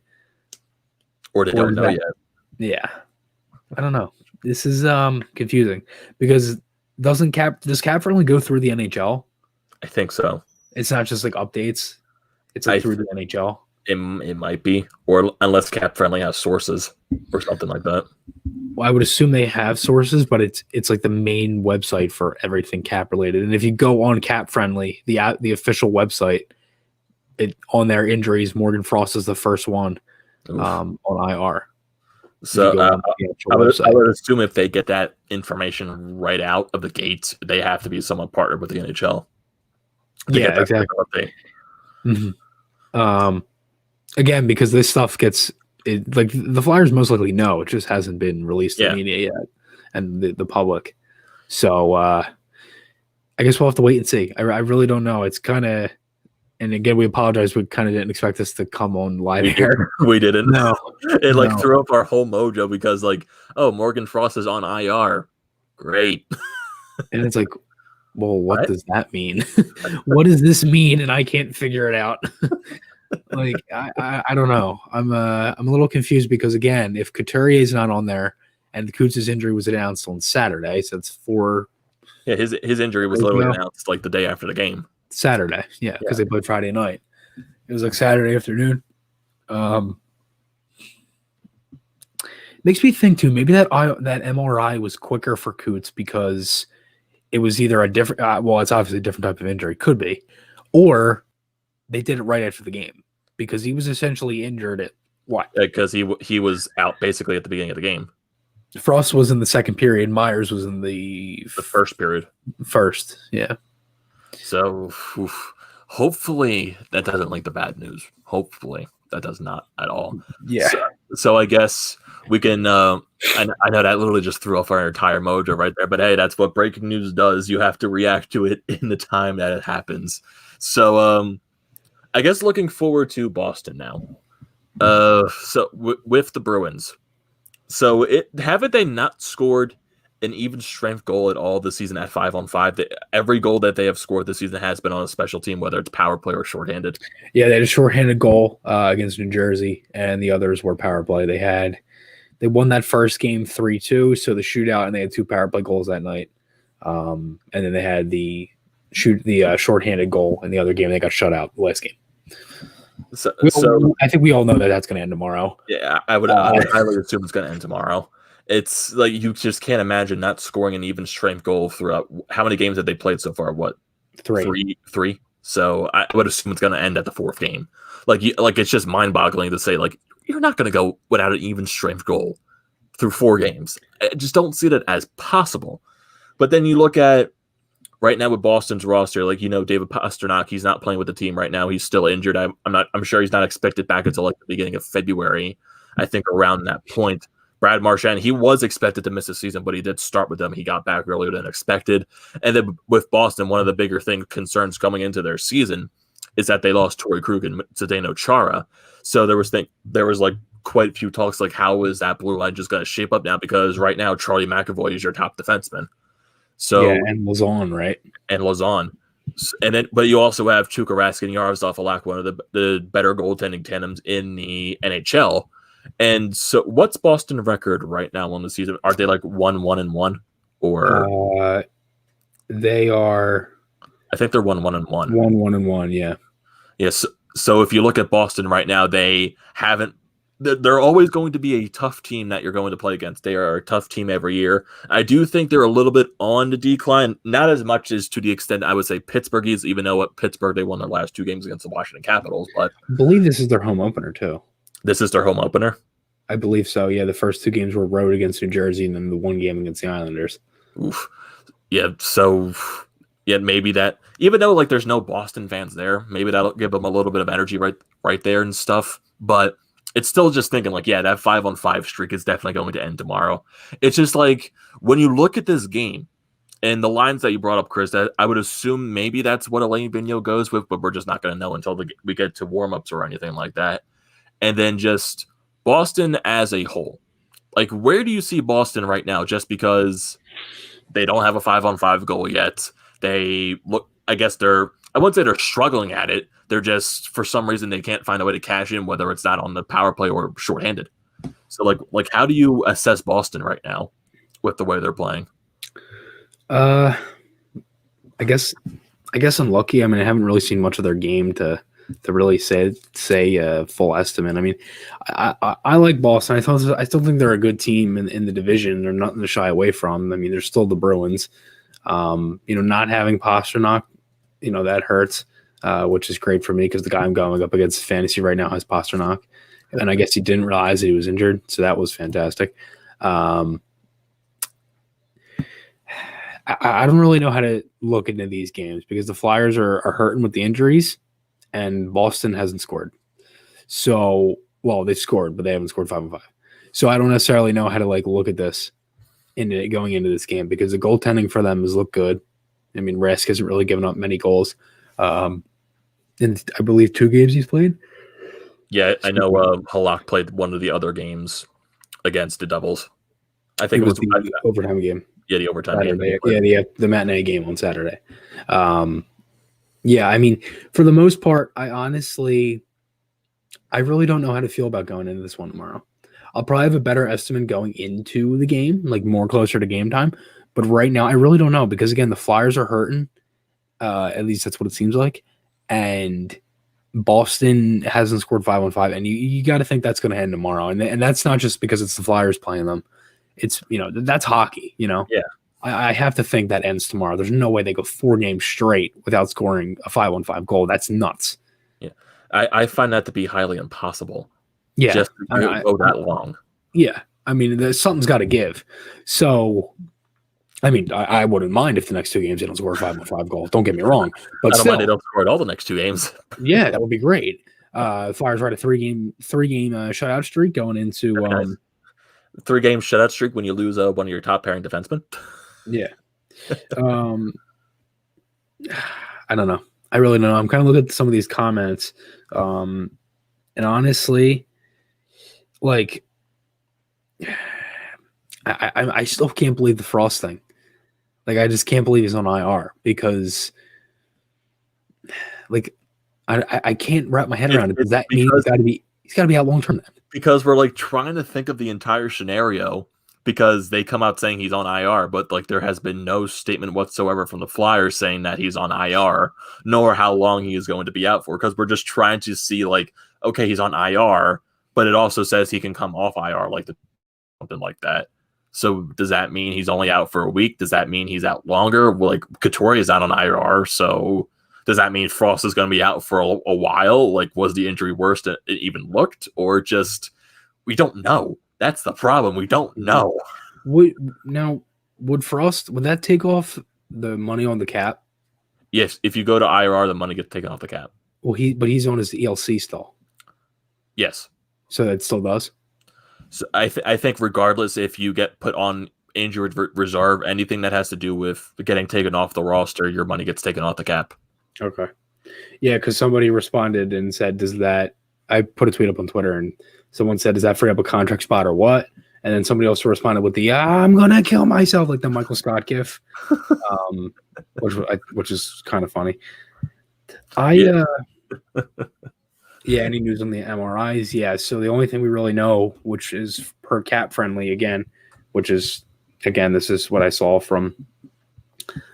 Or they don't know yet. Yeah. I don't know. This is confusing because does Cap Friendly go through the NHL? I think so. It's not just like updates. It's like through the NHL. It might be, or unless Cap Friendly has sources or something like that. Well, I would assume they have sources, but it's like the main website for everything Cap related. And if you go on Cap Friendly, the official website, on their injuries, Morgan Frost is the first one on IR. So I would assume if they get that information right out of the gates, they have to be somewhat partnered with the NHL. Yeah, exactly. Again, because this stuff gets like the Flyers most likely know, it just hasn't been released to the media yet and the public. So I guess we'll have to wait and see. I really don't know. It's kind of, and again, we apologize. We kind of didn't expect this to come on live here. We didn't. No, it threw up our whole mojo because Morgan Frost is on IR. Great. And it's like, well, what does that mean? What does this mean? And I can't figure it out. I don't know. I'm a little confused because again, if Couturier is not on there and Coots' injury was announced on Saturday, so it's 4. Yeah, his injury was literally announced like the day after the game. Saturday, yeah, because they played Friday night. It was like Saturday afternoon. Makes me think too. Maybe that MRI was quicker for Coots because it was either a different. It's obviously a different type of injury, could be, or they did it right after the game because he was essentially injured at what? Because he was out basically at the beginning of the game. Frost was in the second period. Myers was in the first period. First, yeah. So hopefully that doesn't link the bad news. Hopefully that does not at all. Yeah. So I guess we can. I know that literally just threw off our entire mojo right there. But hey, that's what breaking news does. You have to react to it in the time that it happens. So I guess looking forward to Boston now. With the Bruins. So haven't they not scored an even strength goal at all this season at 5-on-5? Every goal that they have scored this season has been on a special team, whether it's power play or shorthanded. Yeah, they had a shorthanded goal against New Jersey, and the others were power play. They won that first game 3-2, so the shootout, and they had 2 power play goals that night. And then they had the shorthanded goal in the other game. They got shut out the last game. So I think we all know that that's going to end tomorrow. Yeah, I would assume it's going to end tomorrow. It's like you just can't imagine not scoring an even strength goal throughout. How many games have they played so far? What? 3. 3. So I would assume it's going to end at the 4th game. Like it's just mind-boggling to say you're not going to go without an even strength goal through 4 games. I just don't see that as possible. But then you look at right now with Boston's roster, David Pastrnak, he's not playing with the team right now. He's still injured. I'm sure he's not expected back until the beginning of February. I think around that point. Brad Marchand, he was expected to miss the season, but he did start with them. He got back earlier than expected. And then with Boston, one of the bigger concerns coming into their season is that they lost Torrey Krug and Zdeno Chara. So there was quite a few talks how is that blue line just going to shape up now? Because right now Charlie McAvoy is your top defenseman. So and Lauzon, right? And Lauzon. But you also have Tuukka Rask and Yaroslav Halak, one of the better goaltending tandems in the NHL. And so what's Boston's record right now on the season? Are they 1-1-1 or they are I think they're 1-1-1. 1-1-1, yeah. Yes. So if you look at Boston right now, they haven't. They're always going to be a tough team that you're going to play against. They are a tough team every year. I do think they're a little bit on the decline, not as much as to the extent I would say Pittsburgh is, even though at Pittsburgh they won their last 2 games against the Washington Capitals. But I believe this is their home opener, too. This is their home opener? I believe so, yeah. The first 2 games were road against New Jersey, and then the 1 game against the Islanders. Oof. Yeah, so yeah, maybe that, even though like there's no Boston fans there, maybe that'll give them a little bit of energy right there and stuff. But it's still just thinking like, yeah, that 5-on-5 streak is definitely going to end tomorrow. It's just like when you look at this game and the lines that you brought up, Chris, that I would assume maybe that's what Elaine Vigneault goes with, but we're just not going to know until we get to warm-ups or anything like that. And then just Boston as a whole. Like, where do you see Boston right now? Just because they don't have a 5-on-5 goal yet. They look, I guess I wouldn't say they're struggling at it. They're just, for some reason, they can't find a way to cash in, whether it's not on the power play or shorthanded. So, like, how do you assess Boston right now with the way they're playing? I guess I'm lucky. I mean, I haven't really seen much of their game to really say full estimate. I mean, I like Boston. I still think they're a good team in the division. They're nothing to shy away from. I mean, they're still the Bruins. Not having Pastrnak, that hurts. Which is great for me because the guy I'm going up against fantasy right now has Pastrnak, and I guess he didn't realize that he was injured, so that was fantastic. I don't really know how to look into these games because the Flyers are hurting with the injuries, and Boston hasn't scored. So, well, they scored, but they haven't scored 5-on-5. So I don't necessarily know how to look at this going into this game because the goaltending for them has looked good. I mean, Rask hasn't really given up many goals. In I believe 2 games he's played. Yeah, I know Halak played one of the other games against the Devils. I think it was the overtime game. Yeah, the overtime Saturday. game. Yeah, the matinee game on Saturday. Yeah, I mean, for the most part, I really don't know how to feel about going into this one tomorrow. I'll probably have a better estimate going into the game, like more closer to game time. But right now, I really don't know because, again, the Flyers are hurting. At least that's what it seems like. And Boston hasn't scored 5-on-5. And you got to think that's going to end tomorrow. And that's not just because it's the Flyers playing them. It's, that's hockey, Yeah. I have to think that ends tomorrow. There's no way they go 4 games straight without scoring a 5-on-5 goal. That's nuts. Yeah. I find that to be highly impossible. Yeah. Just to go that long. Yeah. I mean, something's got to give. So, I mean, I wouldn't mind if the next 2 games they don't score a 5-on-5 goal. Don't get me wrong. But I don't mind they don't score at all the next 2 games. Yeah, that would be great. Flyers ride a 3-game shutout streak going into 3-game shutout streak when you lose one of your top pairing defensemen. Yeah. I don't know. I really don't know. I'm kind of looking at some of these comments. And honestly, I still can't believe the Frost thing. I just can't believe he's on IR because I can't wrap my head around it. Does that mean he's got to be out long term then? Because we're trying to think of the entire scenario because they come out saying he's on IR, but there has been no statement whatsoever from the Flyers saying that he's on IR, nor how long he is going to be out for. Because we're just trying to see okay, he's on IR, but it also says he can come off IR, something like that. So does that mean he's only out for a week? Does that mean he's out longer? Well, Couture is out on IR, so does that mean Frost is going to be out for a while? Was the injury worse than it even looked? Or just, we don't know. That's the problem. We don't know. Would Frost, would that take off the money on the cap? Yes, if you go to IR, the money gets taken off the cap. Well, he's on his ELC still. Yes. So that still does? So I think regardless if you get put on injured reserve, anything that has to do with getting taken off the roster, your money gets taken off the cap. Okay. Yeah, because somebody responded and said, I put a tweet up on Twitter and someone said, does that free up a contract spot or what? And then somebody else responded with I'm going to kill myself, like the Michael Scott gif, which is kind of funny. Yeah, any news on the MRIs? Yeah, so the only thing we really know, which is per cap friendly again, this is what I saw from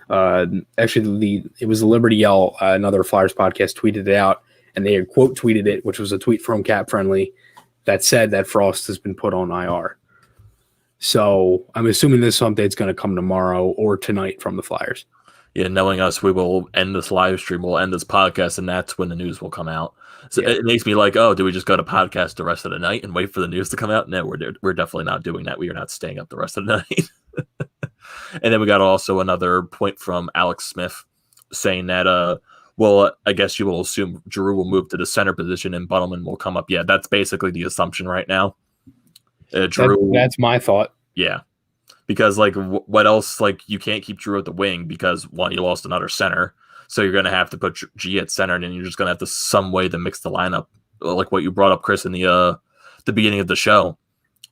Actually, it was the Liberty Yell, another Flyers podcast, tweeted it out, and they had quote tweeted it, which was a tweet from Cap Friendly that said that Frost has been put on IR. So I'm assuming this update's going to come tomorrow or tonight from the Flyers. Yeah, knowing us, we will end this live stream, we'll end this podcast, and that's when the news will come out. So It makes me like, oh, do we just go to podcast the rest of the night and wait for the news to come out? No, we're definitely not doing that. We are not staying up the rest of the night. And then we got also another point from Alex Smith saying that, well, I guess you will assume Giroux will move to the center position and Buttleman will come up. Yeah, that's basically the assumption right now. Giroux, that's my thought. Yeah. Because, like, what else? Like, you can't keep Giroux at the wing because, one, you lost another center. So you're going to have to put G at center, and then you're just going to have to some way to mix the lineup. Like what you brought up, Chris, in the beginning of the show.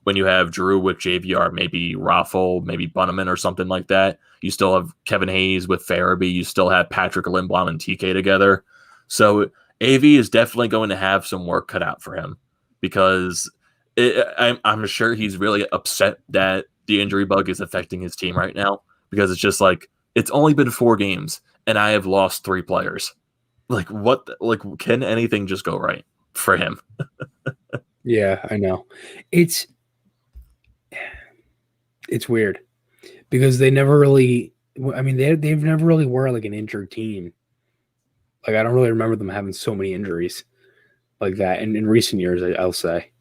When you have Giroux with JVR, maybe Raffle, maybe Bunneman or something like that. You still have Kevin Hayes with Farabee. You still have Patrick Lindblom and TK together. So AV is definitely going to have some work cut out for him because I'm sure he's really upset that the injury bug is affecting his team right now because it's just like, it's only been 4 games and I have lost 3 players. Like what, like can anything just go right for him? Yeah, I know. It's weird because they never really, I mean, they've never really were like an injured team. Like I don't really remember them having so many injuries like that in recent years, I'll say.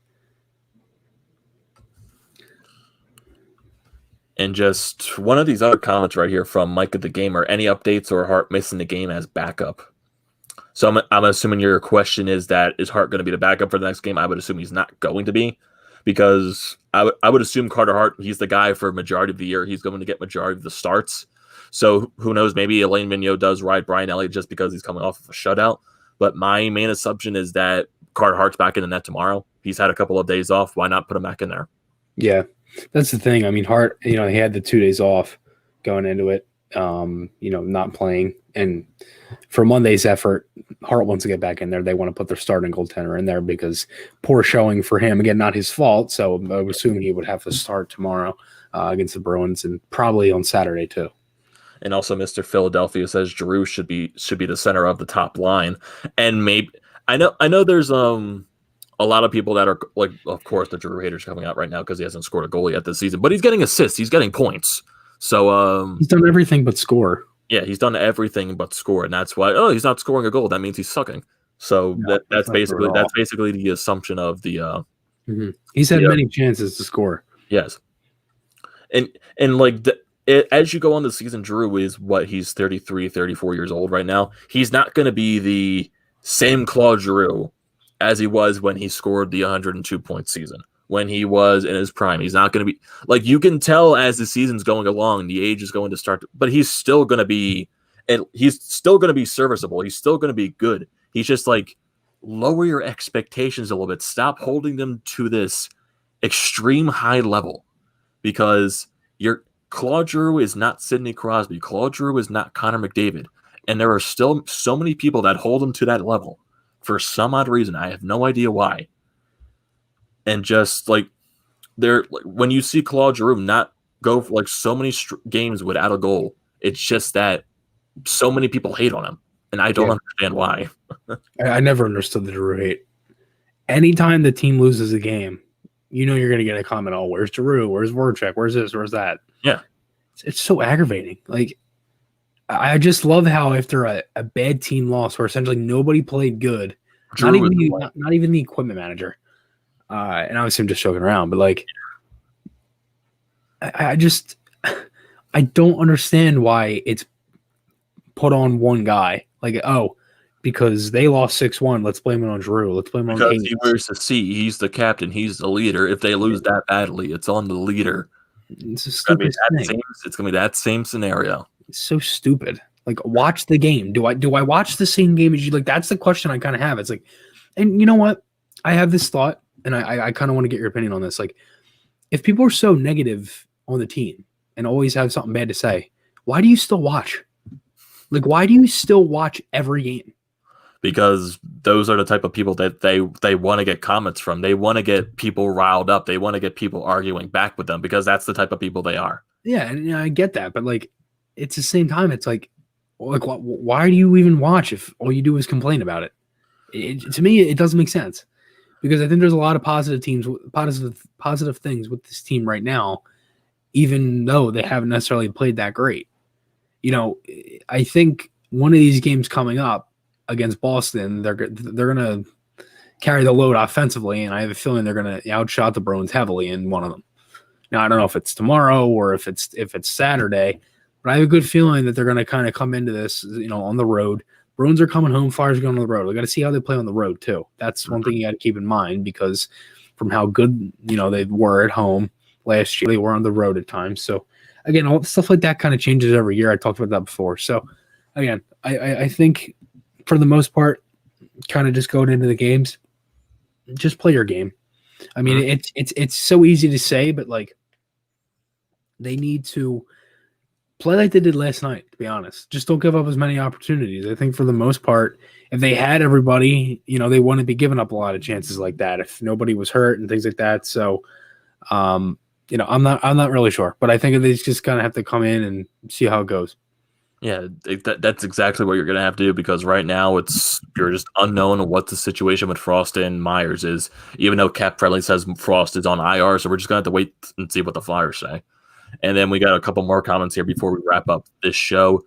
And just one of these other comments right here from Mike of the Gamer. Any updates or Hart missing the game as backup? So I'm assuming your question is that is Hart going to be the backup for the next game? I would assume he's not going to be because I would assume Carter Hart, he's the guy for majority of the year. He's going to get majority of the starts. So who knows? Maybe Elaine Mignot does ride Brian Elliott just because he's coming off of a shutout. But my main assumption is that Carter Hart's back in the net tomorrow. He's had a couple of days off. Why not put him back in there? Yeah. That's the thing. I mean, Hart, he had the 2 days off going into it, not playing. And for Monday's effort, Hart wants to get back in there. They want to put their starting goaltender in there because poor showing for him. Again, not his fault. So I would assume he would have to start tomorrow against the Bruins and probably on Saturday too. And also Mr. Philadelphia says Giroux should be the center of the top line. And maybe I know there's a lot of people that are like, of course, the Giroux haters coming out right now because he hasn't scored a goal yet this season, but he's getting assists. He's getting points. So he's done everything but score. Yeah, he's done everything but score, and that's why. Oh, he's not scoring a goal. That means he's sucking. So that's basically the assumption of the. He's had many chances to score. Yes, and like as you go on the season, Giroux is he's 33, 34 years old right now. He's not going to be the same Claude Giroux as he was when he scored the 102-point season, when he was in his prime. He's not going to be like, you can tell as the season's going along, the age is going to start, but he's still going to be, and he's still going to be serviceable. He's still going to be good. He's just like, lower your expectations a little bit. Stop holding them to this extreme high level because Claude Giroux is not Sidney Crosby. Claude Giroux is not Connor McDavid. And there are still so many people that hold him to that level. For some odd reason, I have no idea why. And just like when you see Claude Giroux not go for like so many games without a goal, it's just that so many people hate on him, and I don't understand why. I never understood the Giroux hate. Anytime the team loses a game, you're going to get a comment. Oh, where's Giroux? Where's Voracek? Where's this? Where's that? Yeah, it's so aggravating. Like, I just love how after a bad team loss where essentially nobody played good, not even the equipment manager, and obviously I'm just joking around, but like I don't understand why it's put on one guy. Like, oh, because they lost 6-1, let's blame it on Giroux. Let's blame it on Hayes. He wears the C. He's the captain. He's the leader. If they lose that badly, it's on the leader. It's a stupid thing. It's gonna be that same scenario. It's so stupid. Like, watch the game. Do I watch the same game as you? Like, that's the question I kind of have. It's like, and you know what? I have this thought, and I kind of want to get your opinion on this. Like, if people are so negative on the team and always have something bad to say, why do you still watch? Like, why do you still watch every game? Because those are the type of people that they want to get comments from. They want to get people riled up. They want to get people arguing back with them because that's the type of people they are. Yeah, and I get that, but like, it's the same time. It's like why do you even watch if all you do is complain about it? To me, it doesn't make sense because I think there's a lot of positive things with this team right now, even though they haven't necessarily played that great. I think one of these games coming up against Boston, they're gonna carry the load offensively, and I have a feeling they're gonna outshot the Bruins heavily in one of them. Now I don't know if it's tomorrow or if it's Saturday, but I have a good feeling that they're gonna kind of come into this, on the road. Bruins are coming home, Flyers are going on the road. We got to see how they play on the road too. That's one thing you got to keep in mind because from how good they were at home last year, they were on the road at times. So again, all stuff like that kind of changes every year. I talked about that before. So again, I think for the most part, kind of just going into the games, just play your game. I mean, it's so easy to say, but like they need to play like they did last night, to be honest. Just don't give up as many opportunities. I think for the most part, if they had everybody, they wouldn't be giving up a lot of chances like that if nobody was hurt and things like that. So, I'm not really sure, but I think they just kind of have to come in and see how it goes. Yeah, that's exactly what you're going to have to do because right now you're just unknown on what the situation with Frost and Myers is, even though Cap Friendly says Frost is on IR, so we're just going to have to wait and see what the Flyers say. And then we got a couple more comments here before we wrap up this show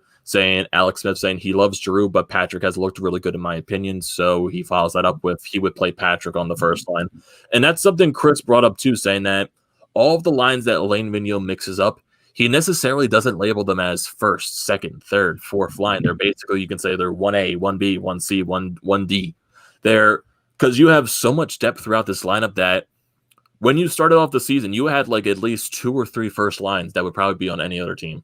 Alex Smith saying he loves Giroux, but Patrick has looked really good in my opinion. So he follows that up with he would play Patrick on the first line. And that's something Chris brought up too, saying that all of the lines that Alain Vigneault mixes up, he necessarily doesn't label them as first, second, third, fourth line. They're basically, you can say they're 1A, 1B, 1C, 1D. They're because you have so much depth throughout this lineup that when you started off the season, you had like at least 2 or 3 first lines that would probably be on any other team.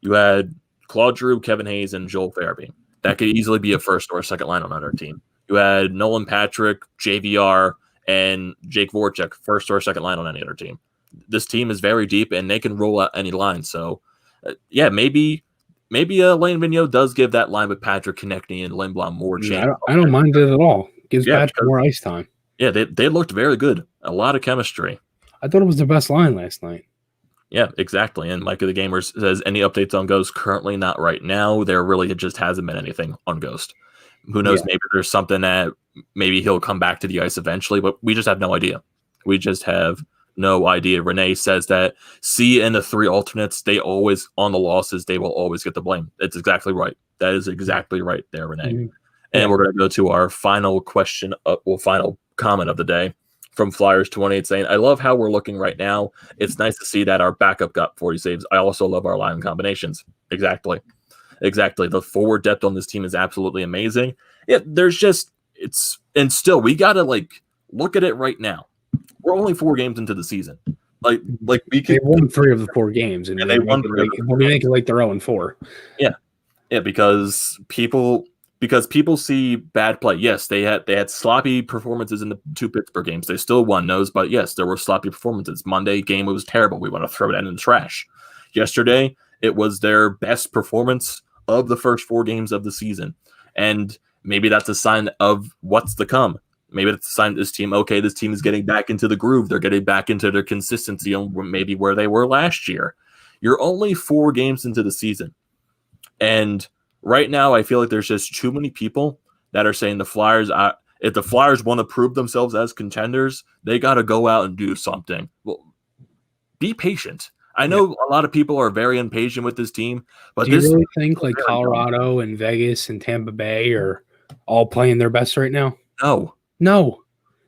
You had Claude Giroux, Kevin Hayes, and Joel Farabee. That could easily be a first or a second line on another team. You had Nolan Patrick, JVR, and Jake Voracek, first or second line on any other team. This team is very deep, and they can roll out any line. So, maybe Alain Vigneault does give that line with Patrick Konechny and Lindblom more chance. Yeah, I don't mind it at all. Gives Patrick more ice time. Yeah, they looked very good. A lot of chemistry. I thought it was the best line last night. Yeah, exactly. And Mike of the Gamer says, any updates on Ghost? Currently not right now. There really just hasn't been anything on Ghost. Who knows? Yeah. Maybe there's something that maybe he'll come back to the ice eventually, but we just have no idea. We just have no idea. Renee says that C and the 3 alternates, they always, on the losses, they will always get the blame. It's exactly right. That is exactly right there, Renee. Mm-hmm. And we're going to go to our final question, final comment of the day from Flyers28 saying, I love how we're looking right now. It's nice to see that our backup got 40 saves. I also love our line combinations. Exactly. The forward depth on this team is absolutely amazing. Yeah, and still, we got to look at it right now. We're only 4 games into the season. They won 3 of the 4 games, and they won. We make it like they're 0-4. Yeah, because people see bad play. Yes, they had sloppy performances in the 2 Pittsburgh games. They still won those, but yes, there were sloppy performances. Monday game was terrible. We want to throw that in the trash. Yesterday, it was their best performance of the first 4 games of the season. And maybe that's a sign of what's to come. Maybe that's a sign this team is getting back into the groove. They're getting back into their consistency on maybe where they were last year. You're only 4 games into the season. And right now, I feel like there's just too many people that are saying the Flyers, if the Flyers want to prove themselves as contenders, they got to go out and do something. Well, be patient. I know a lot of people are very impatient with this team, but do you really think Colorado and Vegas and Tampa Bay are all playing their best right now? No.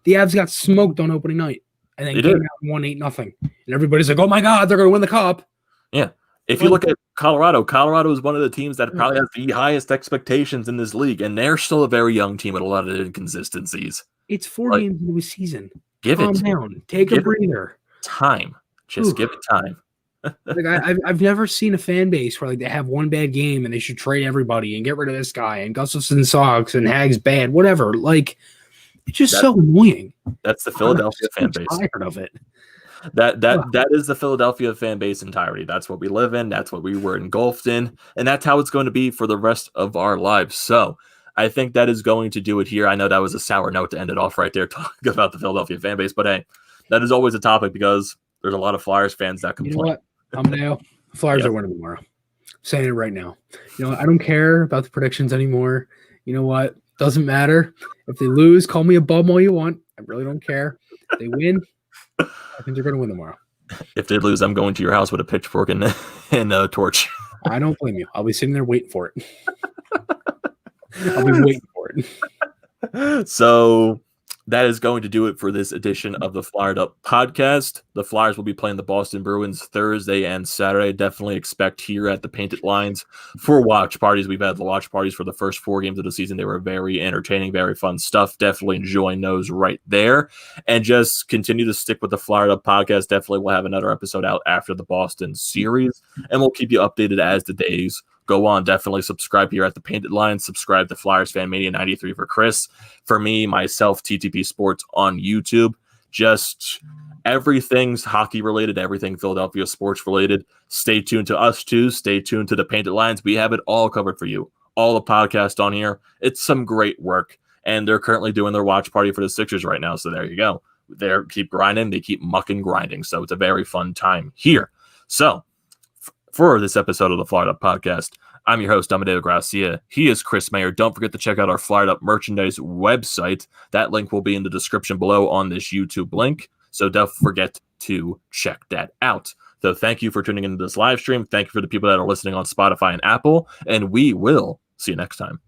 The Avs got smoked on opening night, and then came out and won 8-0. And everybody's like, "Oh my God, they're going to win the cup." Yeah. If you look at Colorado is one of the teams that probably has the highest expectations in this league, and they're still a very young team with a lot of inconsistencies. It's 4 games into a season. Calm down. Take a breather. Time. Just give it time. I've never seen a fan base where they have one bad game and they should trade everybody and get rid of this guy and Gustafsson sucks and Hag's bad, whatever. It's just so annoying. That's the Philadelphia fan base. I'm tired of it. That is the Philadelphia fan base entirety. That's what we live in. That's what we were engulfed in. And that's how it's going to be for the rest of our lives. So I think that is going to do it here. I know that was a sour note to end it off right there, talking about the Philadelphia fan base. But hey, that is always a topic because there's a lot of Flyers fans that complain. You know what? Amedeo, Flyers are winning tomorrow. saying it right now. I don't care about the predictions anymore. You know what? Doesn't matter. If they lose, call me a bum all you want. I really don't care. If they win, I think they're going to win tomorrow. If they lose, I'm going to your house with a pitchfork and a torch. I don't blame you. I'll be sitting there waiting for it. I'll be waiting for it. So that is going to do it for this edition of the Flyered Up podcast. The Flyers will be playing the Boston Bruins Thursday and Saturday. Definitely expect here at the Painted Lines for watch parties. We've had the watch parties for the first 4 games of the season. They were very entertaining, very fun stuff. Definitely enjoying those right there. And just continue to stick with the Flyered Up podcast. Definitely we'll have another episode out after the Boston series, and we'll keep you updated as the days go on. Definitely subscribe here at the Painted Line. Subscribe to Flyers Fan Mania 93 for Chris. For me, myself, TTP Sports on YouTube. Just everything's hockey related, everything Philadelphia sports related. Stay tuned to us too. Stay tuned to the Painted Lines. We have it all covered for you. All the podcasts on here. It's some great work. And they're currently doing their watch party for the Sixers right now. So there you go. They keep grinding. They keep mucking grinding. So it's a very fun time here. So for this episode of the Flyered Up podcast, I'm your host, Amedeo Grassia. He is Chris Maher. Don't forget to check out our Flyered Up merchandise website. That link will be in the description below on this YouTube link. So don't forget to check that out. So thank you for tuning into this live stream. Thank you for the people that are listening on Spotify and Apple. And we will see you next time.